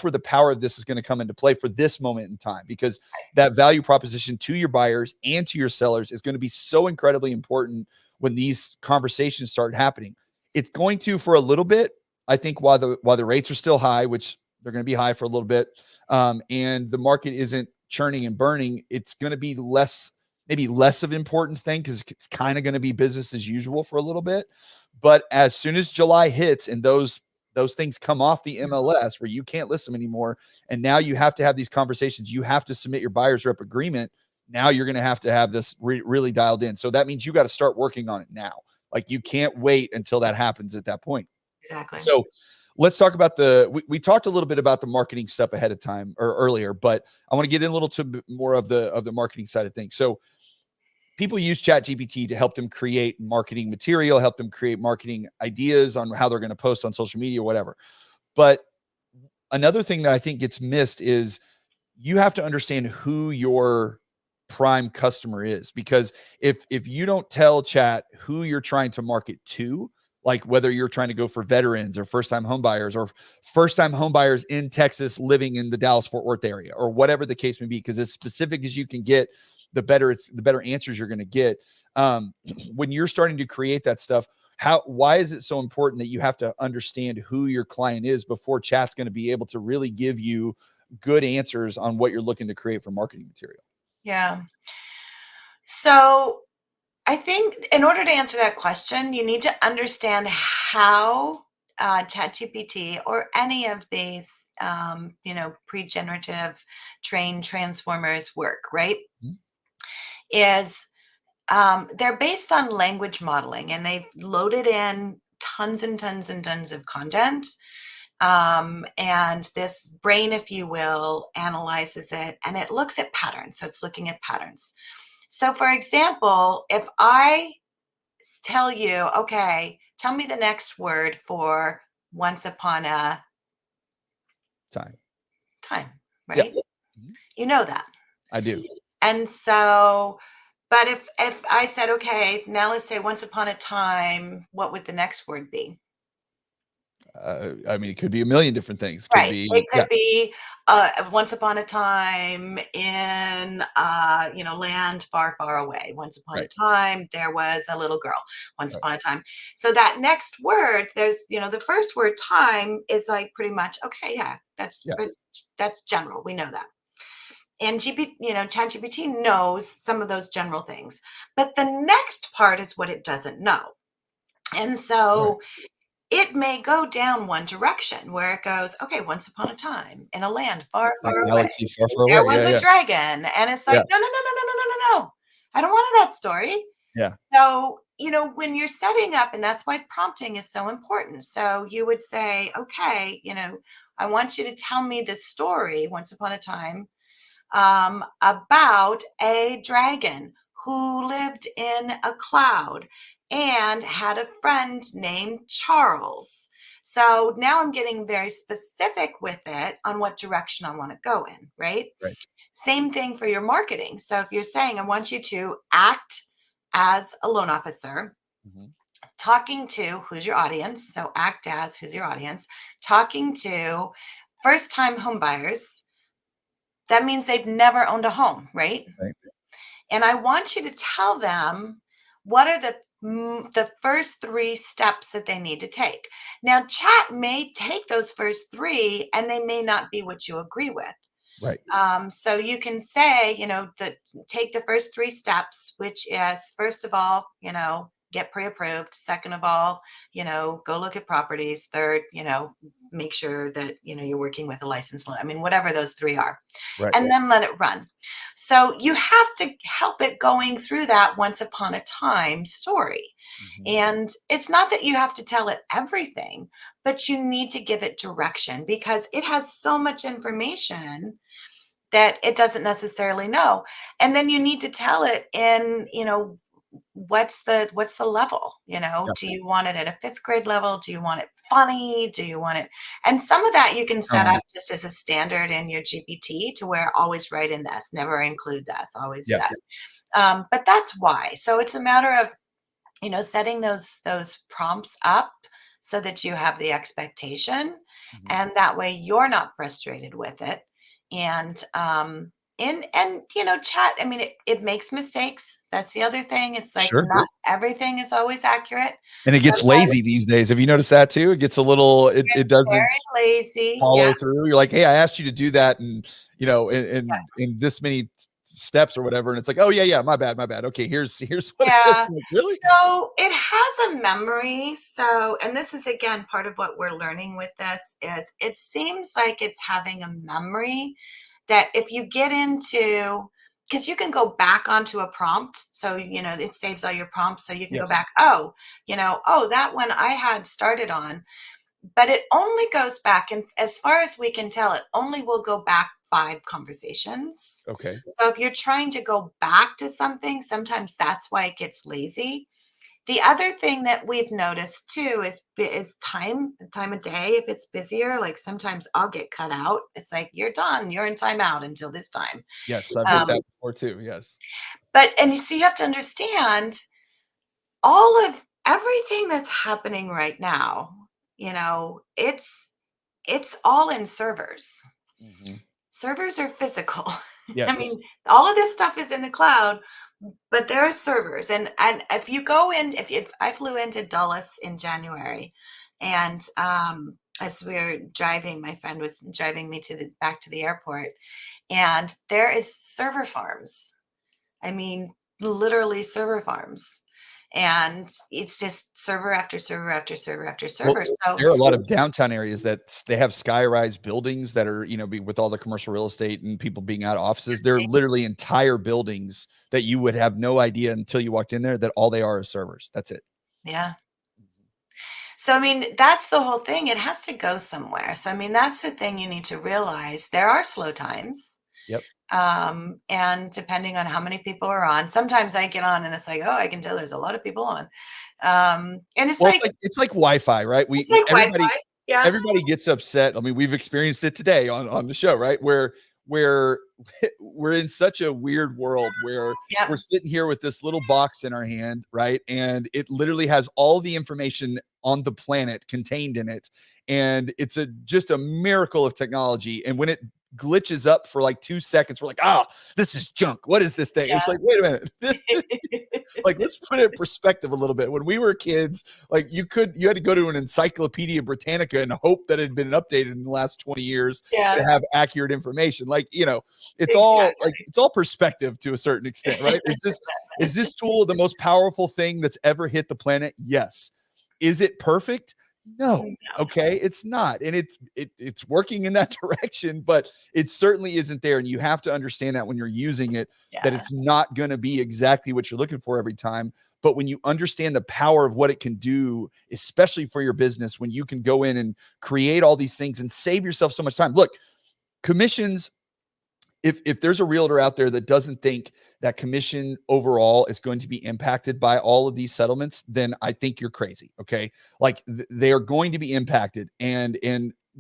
where the power of this is going to come into play for this moment in time, because that value proposition to your buyers and to your sellers is going to be so incredibly important when these conversations start happening. It's going to for a little bit, I think, while the rates are still high, which they're going to be high for a little bit, and the market isn't churning and burning. It's going to be maybe less of an important thing because it's kind of going to be business as usual for a little bit. But as soon as July hits and those things come off the MLS where you can't list them anymore, and now you have to have these conversations, you have to submit your buyer's rep agreement. Now you're going to have this really dialed in. So that means you got to start working on it now. Like you can't wait until that happens at that point. exactly. So let's talk about we talked a little bit about the marketing stuff ahead of time or earlier, but I want to get in a little to more of the marketing side of things. So people use ChatGPT to help them create marketing material, help them create marketing ideas on how they're going to post on social media or whatever. But another thing that I think gets missed is you have to understand who your prime customer is, because if you don't tell chat who you're trying to market to, like whether you're trying to go for veterans or first-time homebuyers or first-time homebuyers in Texas living in the Dallas-Fort Worth area or whatever the case may be, because as specific as you can get, the better answers you're going to get. When you're starting to create that stuff, why is it so important that you have to understand who your client is before chat's going to be able to really give you good answers on what you're looking to create for marketing material? Yeah. So I think in order to answer that question, you need to understand how ChatGPT or any of these, pre-generative trained transformers work, right? Mhm. Is they're based on language modeling and they've loaded in tons and tons and tons of content. And this brain, if you will, analyzes it and it looks at patterns. So it's looking at patterns. So, for example, if I tell you, okay, tell me the next word for once upon a Time. time, Yeah. right? Mhm. You know that. I do. And so, but if I said, okay, now let's say once upon a time, what would the next word be? I mean, it could be a million different things. Could Right. It be, yeah, could be once upon a time in land far, far away. Once upon a right, time, there was a little girl. Once right, upon a time. So that next word, there's the first word time is like pretty much okay. Yeah, yeah, that's general. We know that. And ChatGPT knows some of those general things. But the next part is what it doesn't know. And so it may go down one direction where it goes, okay, once upon a time in a land far, That far away, galaxy far, far there away. was Yeah, a yeah, dragon. And it's yeah, like, no, no, no, no, no, no, no, no, no. I don't want that story. yeah. So, when you're setting up, and that's why prompting is so important. So you would say, okay, I want you to tell me the story once upon a time about a dragon who lived in a cloud and had a friend named Charles. So now I'm getting very specific with it on what direction I want to go in, right? Right. Same thing for your marketing. So if you're saying, I want you to act as a loan officer, Mhm. talking to who's your audience. So act as who's your audience, talking to first time home buyers. That means they've never owned a home, right? Right. And I want you to tell them what are the first three steps that they need to take. Now, chat may take those first three, and they may not be what you agree with. Right. So you can say, take the first three steps, which is first of all, get pre-approved. Second of all, go look at properties. Third, make sure that, you're working with a licensed loan. I mean, whatever those three are, Right. and then let it run. So you have to help it going through that once upon a time story. Mhm. And it's not that you have to tell it everything, but you need to give it direction because it has so much information that it doesn't necessarily know. And then you need to tell it in, what's the level, Yeah. do you want it at a fifth grade level? Do you want it funny? Do you want it? And some of that you can set Uh-huh. up just as a standard in your GPT to where always write in this, never include this, always Yeah. that. But that's why. So it's a matter of, setting those prompts up so that you have the expectation, Mhm. and that way you're not frustrated with it. And chat, I mean, it makes mistakes. That's the other thing. It's like Sure. not everything is always accurate. And it gets Sometimes lazy these days. Have you noticed that too? It gets a little, it it's doesn't very lazy. Yeah. follow through. You're like, hey, I asked you to do that, and in this many steps or whatever, and it's like, oh yeah, yeah, my bad, my bad. Okay, here's what it is. Yeah. I'm like, really? So it has a memory. So, and this is again part of what we're learning with this is it seems like it's having a memory that if you get into, because you can go back onto a prompt. So, it saves all your prompts. So you can go Yes. back, oh, that one I had started on, but it only goes back. And as far as we can tell, it only will go back 5 conversations. Okay. So if you're trying to go back to something, sometimes that's why it gets lazy. The other thing that we've noticed too is time of day. If it's busier, like sometimes I'll get cut out. It's like you're done. You're in timeout until this time. Yes, I've hit Um, that before too. Yes. and you see, you have to understand all of everything that's happening right now. It's all in servers. Mhm. Servers are physical. I Yes. mean, all of this stuff is in the cloud, but there are servers. And if you go in, if I flew into Dulles in January, and as we were driving, my friend was driving me back to the airport, and there is server farms. I mean, literally server farms. And it's just server after server after server after Well, server. So there are a lot of downtown areas that they have sky-rise buildings that are, with all the commercial real estate and people being out of offices. They're literally entire buildings that you would have no idea until you walked in there that all they are is servers. That's it. yeah. So, I mean, that's the whole thing. It has to go somewhere. So, I mean, that's the thing you need to realize. There are slow times. Yep. And depending on how many people are on, sometimes I get on and it's like, oh, I can tell there's a lot of people on. And it's Well, like, it's like Wi-Fi, right? it's like Everybody Wi-Fi. Yeah. everybody gets upset. I mean, we've experienced it today on the show, right? Where we're in such a weird world where we're Yeah. sitting here with this little box in our hand, right? And it literally has all the information on the planet contained in it. And it's just a miracle of technology. And when it glitches up for like 2 seconds, we're like, this is junk. What is this thing? Yeah. It's like, wait a minute. Like, let's put it in perspective a little bit. When we were kids, like you had to go to an Encyclopedia Britannica and hope that it had been updated in the last 20 years Yeah, to have accurate information. Like, it's exactly. all perspective to a certain extent, right? Is this tool the most powerful thing that's ever hit the planet? Yes. Is it perfect? No. No. Okay, it's not. And it's working in that direction, but it certainly isn't there. And you have to understand that when you're using it, that Yeah. it's not going to be exactly what you're looking for every time. But when you understand the power of what it can do, especially for your business, when you can go in and create all these things and save yourself so much time. Look, commissions, if there's a realtor out there that doesn't think that commission overall is going to be impacted by all of these settlements, then I think you're crazy. Okay. Like they are going to be impacted and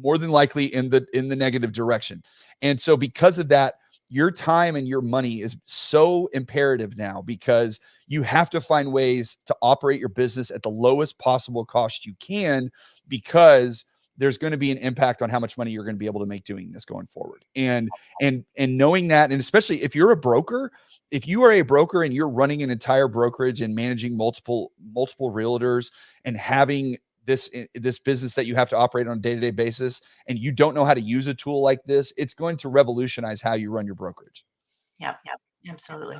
more than likely in the negative direction. And so because of that, your time and your money is so imperative now because you have to find ways to operate your business at the lowest possible cost you can, because there's going to be an impact on how much money you're going to be able to make doing this going forward. And knowing that, and especially if you're a broker, if you are a broker and you're running an entire brokerage and managing multiple realtors and having this business that you have to operate on a day-to-day basis, and you don't know how to use a tool like this, it's going to revolutionize how you run your brokerage. Yep. Absolutely.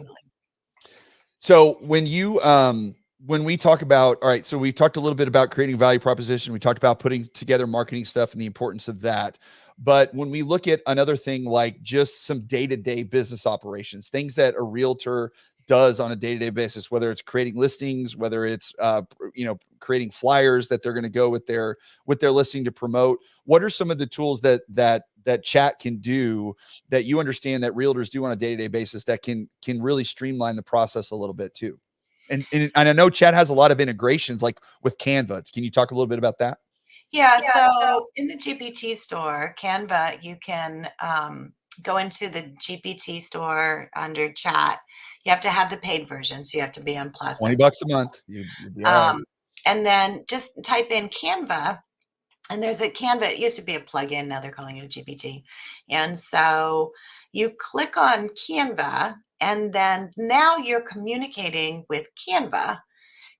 So when we talk about, all right, so we talked a little bit about creating value proposition. We talked about putting together marketing stuff and the importance of that. But when we look at another thing like just some day-to-day business operations, things that a realtor does on a day-to-day basis, whether it's creating listings, whether it's creating flyers that they're going to go with their listing to promote, what are some of the tools that chat can do that you understand that realtors do on a day-to-day basis that can really streamline the process a little bit too? And I know chat has a lot of integrations like with Canva. Can you talk a little bit about that? Yeah. So in the GPT store, Canva, you can go into the GPT store under chat. You have to have the paid version, so you have to be on Plus. $20 a month. You'd be all right. And then just type in Canva, and there's a Canva. It used to be a plugin. Now they're calling it a GPT. And so you click on Canva, and then now you're communicating with Canva.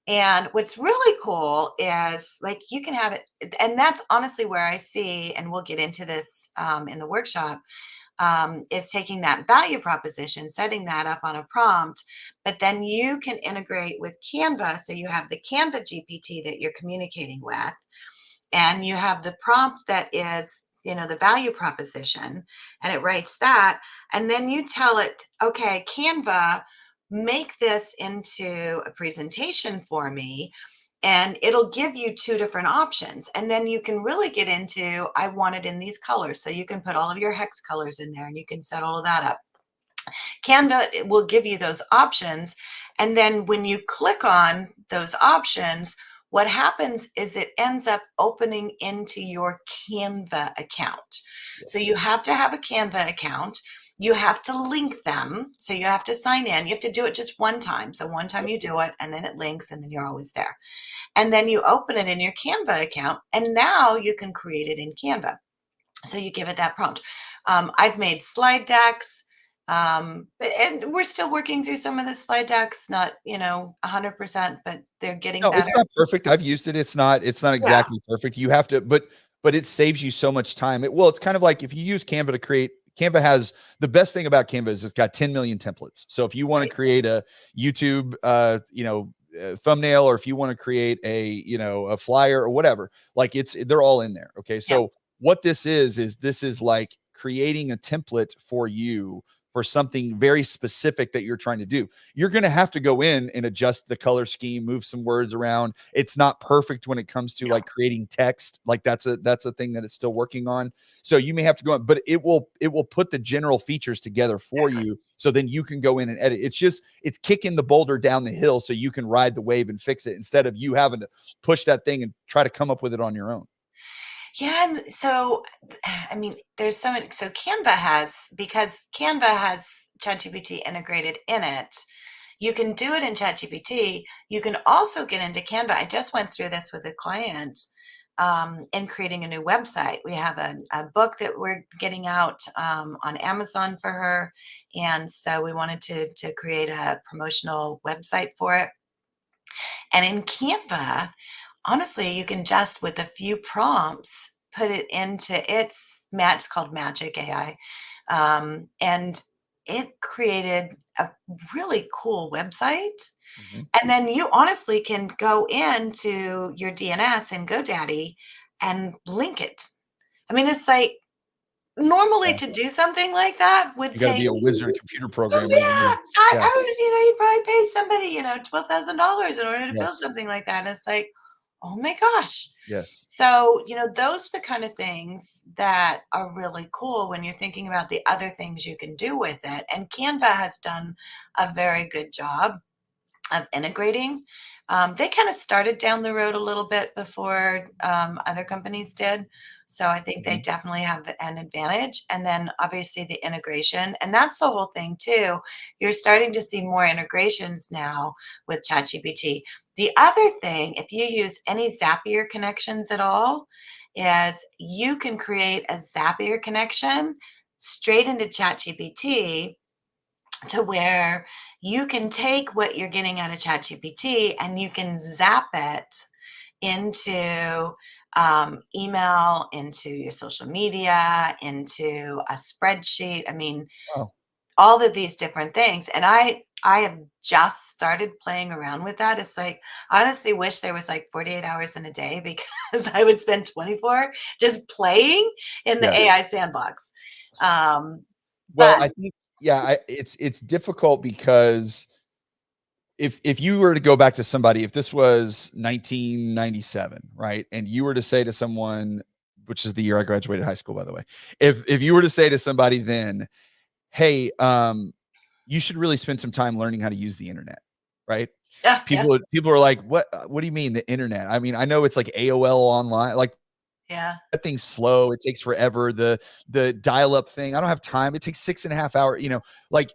And what's really cool is like you can have it, and that's honestly where I see, and we'll get into this in the workshop, is taking that value proposition, setting that up on a prompt, but then you can integrate with Canva. So you have the Canva GPT that you're communicating with, and you have the prompt that is, the value proposition, and it writes that. And then you tell it, okay, Canva, make this into a presentation for me, and it'll give you two different options. And then you can really get into, I want it in these colors. So you can put all of your hex colors in there and you can set all of that up. Canva will give you those options. And then when you click on those options, what happens is it ends up opening into your Canva account. Yes. So you have to have a Canva account. You have to link them. So you have to sign in. You have to do it just one time. So one time you do it, and then it links, and then you're always there. And then you open it in your Canva account, and now you can create it in Canva. So you give it that prompt. I've made slide decks, and we're still working through some of the slide decks, not 100%, but they're getting No, better. it's not perfect. I've used it. It's not exactly perfect. You have to, but it saves you so much time. It's kind of like if you use Canva to create. Canva has the best thing about Canva is it's got 10 million templates. So if you want to create a YouTube, thumbnail, or if you want to create a flyer or whatever, like they're all in there. Okay. So what this is like creating a template for you for something very specific that you're trying to do. You're going to have to go in and adjust the color scheme, move some words around. It's not perfect when it comes to like creating text. Like that's a thing that it's still working on. So you may have to go in, but it will put the general features together for you. So then you can go in and edit. It's kicking the boulder down the hill so you can ride the wave and fix it instead of you having to push that thing and try to come up with it on your own. Yeah, and so I mean, there's so many. So because Canva has ChatGPT integrated in it, You can do it in ChatGPT. You can also get into Canva. I just went through this with a client in creating a new website. We have a book that we're getting out on Amazon for her. And so we wanted to create a promotional website for it. And in Canva, honestly, you can just with a few prompts put it into it's called Magic AI, and it created a really cool website. Mhm. And then you honestly can go into your DNS and GoDaddy and link it. I mean, it's like normally Yeah. to do something like that would You got to take, be a wizard computer oh programming. yeah, Yeah. I would, you'd probably pay somebody, $12,000 in order to build Yes. something like that. And it's like, oh my gosh. Yes. So, those are the kind of things that are really cool when you're thinking about the other things you can do with it. And Canva has done a very good job of integrating. They kind of started down the road a little bit before other companies did. So I think they Mhm. definitely have an advantage. And then obviously the integration. And that's the whole thing too. You're starting to see more integrations now with ChatGPT. The other thing, if you use any Zapier connections at all, is you can create a Zapier connection straight into ChatGPT to where you can take what you're getting out of ChatGPT and you can zap it into email, into your social media, into a spreadsheet. I mean, Oh, all of these different things. And I have just started playing around with that. It's like, I honestly wish there was like 48 hours in a day because I would spend 24 just playing in the yeah. AI sandbox. Um, Well, but I think it's difficult because if you were to go back to somebody, if this was 1997, right, and you were to say to someone, which is the year I graduated high school, by the way, if you were to say to somebody then, hey, you should really spend some time learning how to use the internet, right? yeah, People are like, what do you mean the internet? I mean, I know it's like AOL online, like yeah, that thing's slow. It takes forever. The dial up thing, I don't have time. It takes 6.5 hours. Like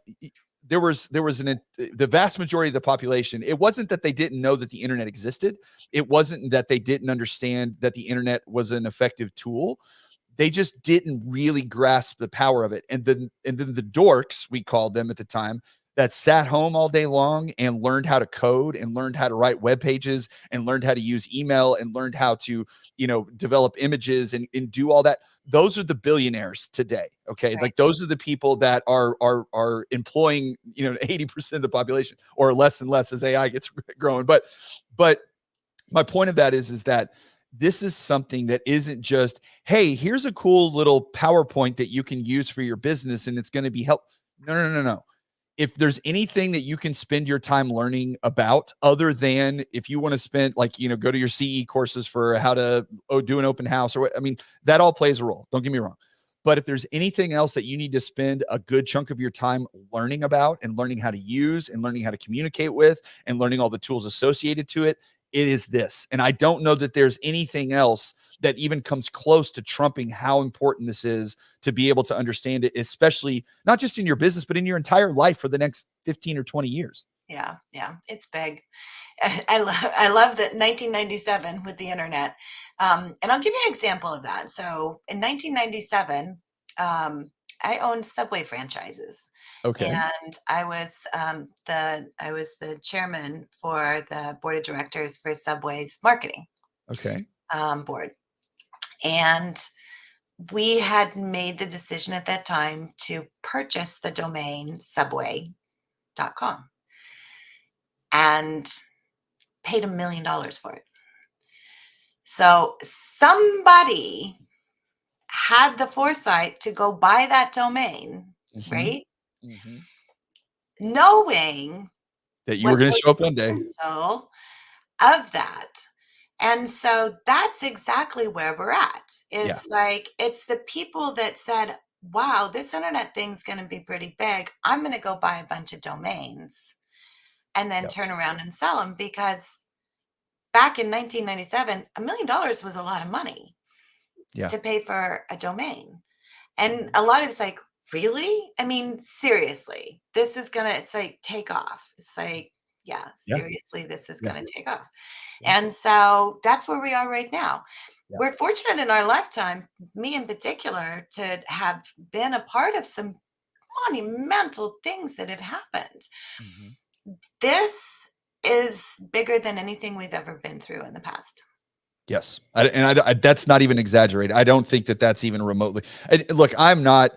the vast majority of the population. It wasn't that they didn't know that the internet existed. It wasn't that they didn't understand that the internet was an effective tool. They just didn't really grasp the power of it. And then the dorks, we called them at the time, that sat home all day long and learned how to code and learned how to write web pages and learned how to use email and learned how to, develop images and do all that. Those are the billionaires today. Okay. right. Like those are the people that are employing, 80% of the population, or less and less as AI gets growing. But my point of that is that this is something that isn't just, hey, here's a cool little PowerPoint that you can use for your business and it's going to be help. No, no, no, no. If there's anything that you can spend your time learning about, other than if you want to spend, like, go to your CE courses for how to do an open house, or what, I mean, that all plays a role. Don't get me wrong. But if there's anything else that you need to spend a good chunk of your time learning about and learning how to use and learning how to communicate with and learning all the tools associated to it, it is this. And I don't know that there's anything else that even comes close to trumping how important this is to be able to understand it, especially not just in your business, but in your entire life for the next 15 or 20 years. Yeah, yeah, it's big. I love that 1997 with the internet. And I'll give you an example of that. So in 1997, I owned Subway franchises, Okay. and I was the chairman for the board of directors for Subway's marketing Okay. board, and we had made the decision at that time to purchase the domain subway.com and paid $1 million for it. So somebody had the foresight to go buy that domain, Mm-hmm. right? Mm-hmm. Knowing That you were what going to the show up one day. potential of that. And so that's exactly where we're at. Yeah. Is like it's the people that said, wow, this internet thing's going to be pretty big. I'm going to go buy a bunch of domains and then Yep. turn around and sell them, because back in 1997, $1 million was a lot of money Yeah. to pay for a domain. And Mhm. a lot of it's like, really? I mean, seriously, this is gonna, it's like take off. It's like, yeah, Yeah. seriously, this is Yeah. gonna take off. Yeah. And so that's where we are right now. Yeah. We're fortunate in our lifetime, me in particular, to have been a part of some monumental things that have happened. Mhm. This is bigger than anything we've ever been through in the past. Yes. That's not even exaggerated. I don't think that that's even remotely. Look, I'm not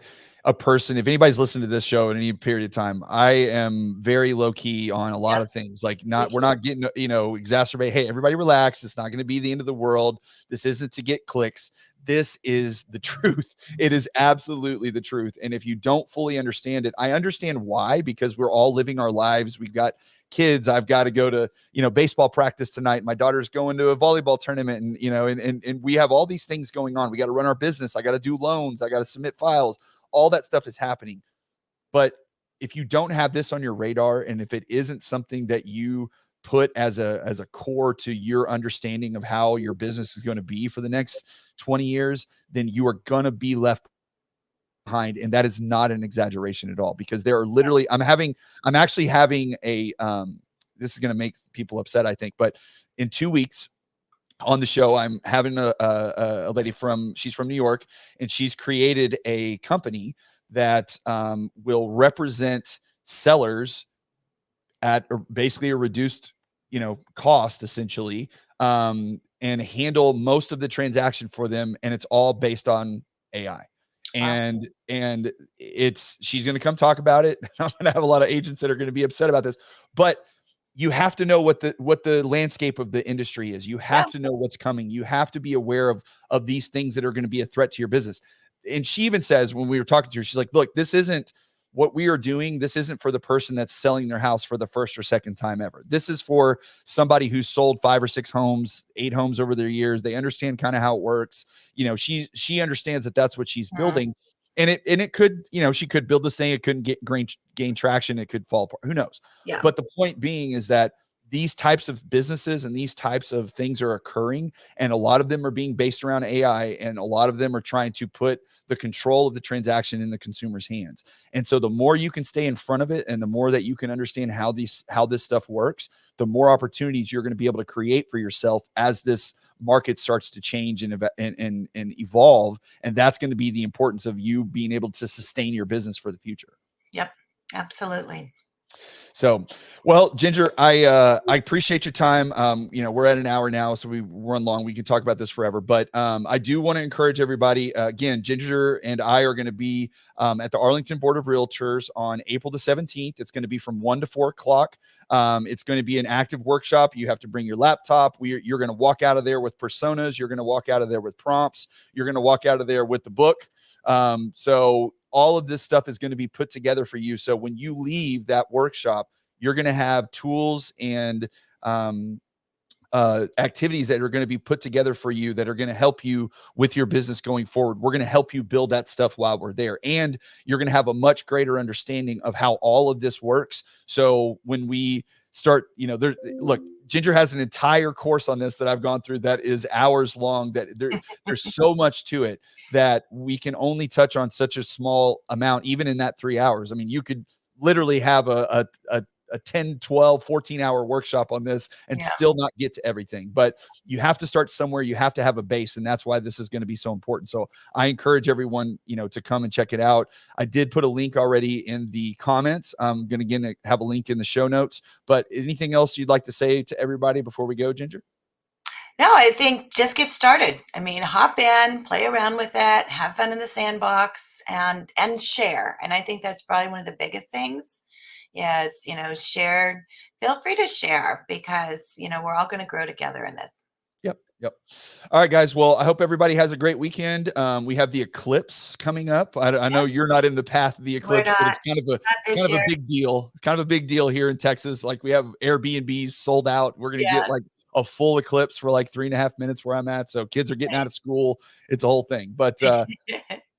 a person, if anybody's listened to this show at any period of time, I am very low key on a lot Yep, of things. Like, me we're too. not getting, exacerbate. Hey, everybody relax. It's not going to be the end of the world. This isn't to get clicks. This is the truth. It is absolutely the truth. And if you don't fully understand it, I understand why, because we're all living our lives. We've got kids. I've got to go to, baseball practice tonight. My daughter's going to a volleyball tournament, and, and we have all these things going on. We got to run our business. I got to do loans. I got to submit files. All that stuff is happening. But if you don't have this on your radar, and if it isn't something that you put as a core to your understanding of how your business is going to be for the next 20 years, then you are going to be left behind. And that is not an exaggeration at all, because there are literally, I'm actually having this is going to make people upset, I think, but in 2 weeks on the show, I'm having a lady she's from New York, and she's created a company that will represent sellers at basically a reduced, cost, essentially, and handle most of the transaction for them. And it's all based on AI. Wow. And she's going to come talk about it. I'm going to have a lot of agents that are going to be upset about this, but you have to know what the landscape of the industry is. You Yeah. have to know what's coming. You have to be aware of these things that are going to be a threat to your business. And she even says, when we were talking to her, she's like, look, this isn't what we are doing. This isn't for the person that's selling their house for the first or second time ever. This is for somebody who's sold 5 or 6 homes, 8 homes over their years. They understand kind of how it works. She understands that that's what she's Mhm. building. And it could, she could build this thing. It couldn't gain traction. It could fall apart. Who knows? Yeah. But the point being is that these types of businesses and these types of things are occurring, and a lot of them are being based around AI, and a lot of them are trying to put the control of the transaction in the consumer's hands. And so the more you can stay in front of it, and the more that you can understand how this stuff works, the more opportunities you're going to be able to create for yourself as this market starts to change and evolve. And that's going to be the importance of you being able to sustain your business for the future. Yep. Absolutely. So, well, Ginger, I appreciate your time. We're at an hour now, so we run long. We can talk about this forever, but I do want to encourage everybody. Again, Ginger and I are going to be at the Arlington Board of Realtors on April the 17th. It's going to be from 1 to 4 o'clock. It's going to be an active workshop. You have to bring your laptop. You're going to walk out of there with personas. You're going to walk out of there with prompts. You're going to walk out of there with the book. So all of this stuff is going to be put together for you. So when you leave that workshop, you're going to have tools and activities that are going to be put together for you that are going to help you with your business going forward. We're going to help you build that stuff while we're there. And you're going to have a much greater understanding of how all of this works. So when we start, look, Ginger has an entire course on this that I've gone through that is hours long, that there's so much to it that we can only touch on such a small amount, even in that 3 hours. I mean, you could literally have a 10, 12, 14-hour workshop on this and Yeah. still not get to everything. But you have to start somewhere. You have to have a base. And that's why this is going to be so important. So I encourage everyone, to come and check it out. I did put a link already in the comments. I'm going to again have a link in the show notes. But anything else you'd like to say to everybody before we go, Ginger? No, I think just get started. I mean, hop in, play around with it, have fun in the sandbox, and share. And I think that's probably one of the biggest things is, share. Feel free to share because, we're all going to grow together in this. Yep. Yep. All right, guys. Well, I hope everybody has a great weekend. We have the eclipse coming up. I know you're not in the path of the We're eclipse, but not, it's kind of not this a year. big deal. It's kind of a big deal here in Texas. Like, we have Airbnbs sold out. We're gonna get Yeah. like a full eclipse for like 3.5 minutes where I'm at. So kids are getting out of school. It's a whole thing. But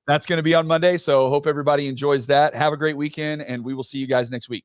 that's going to be on Monday. So hope everybody enjoys that. Have a great weekend, and we will see you guys next week.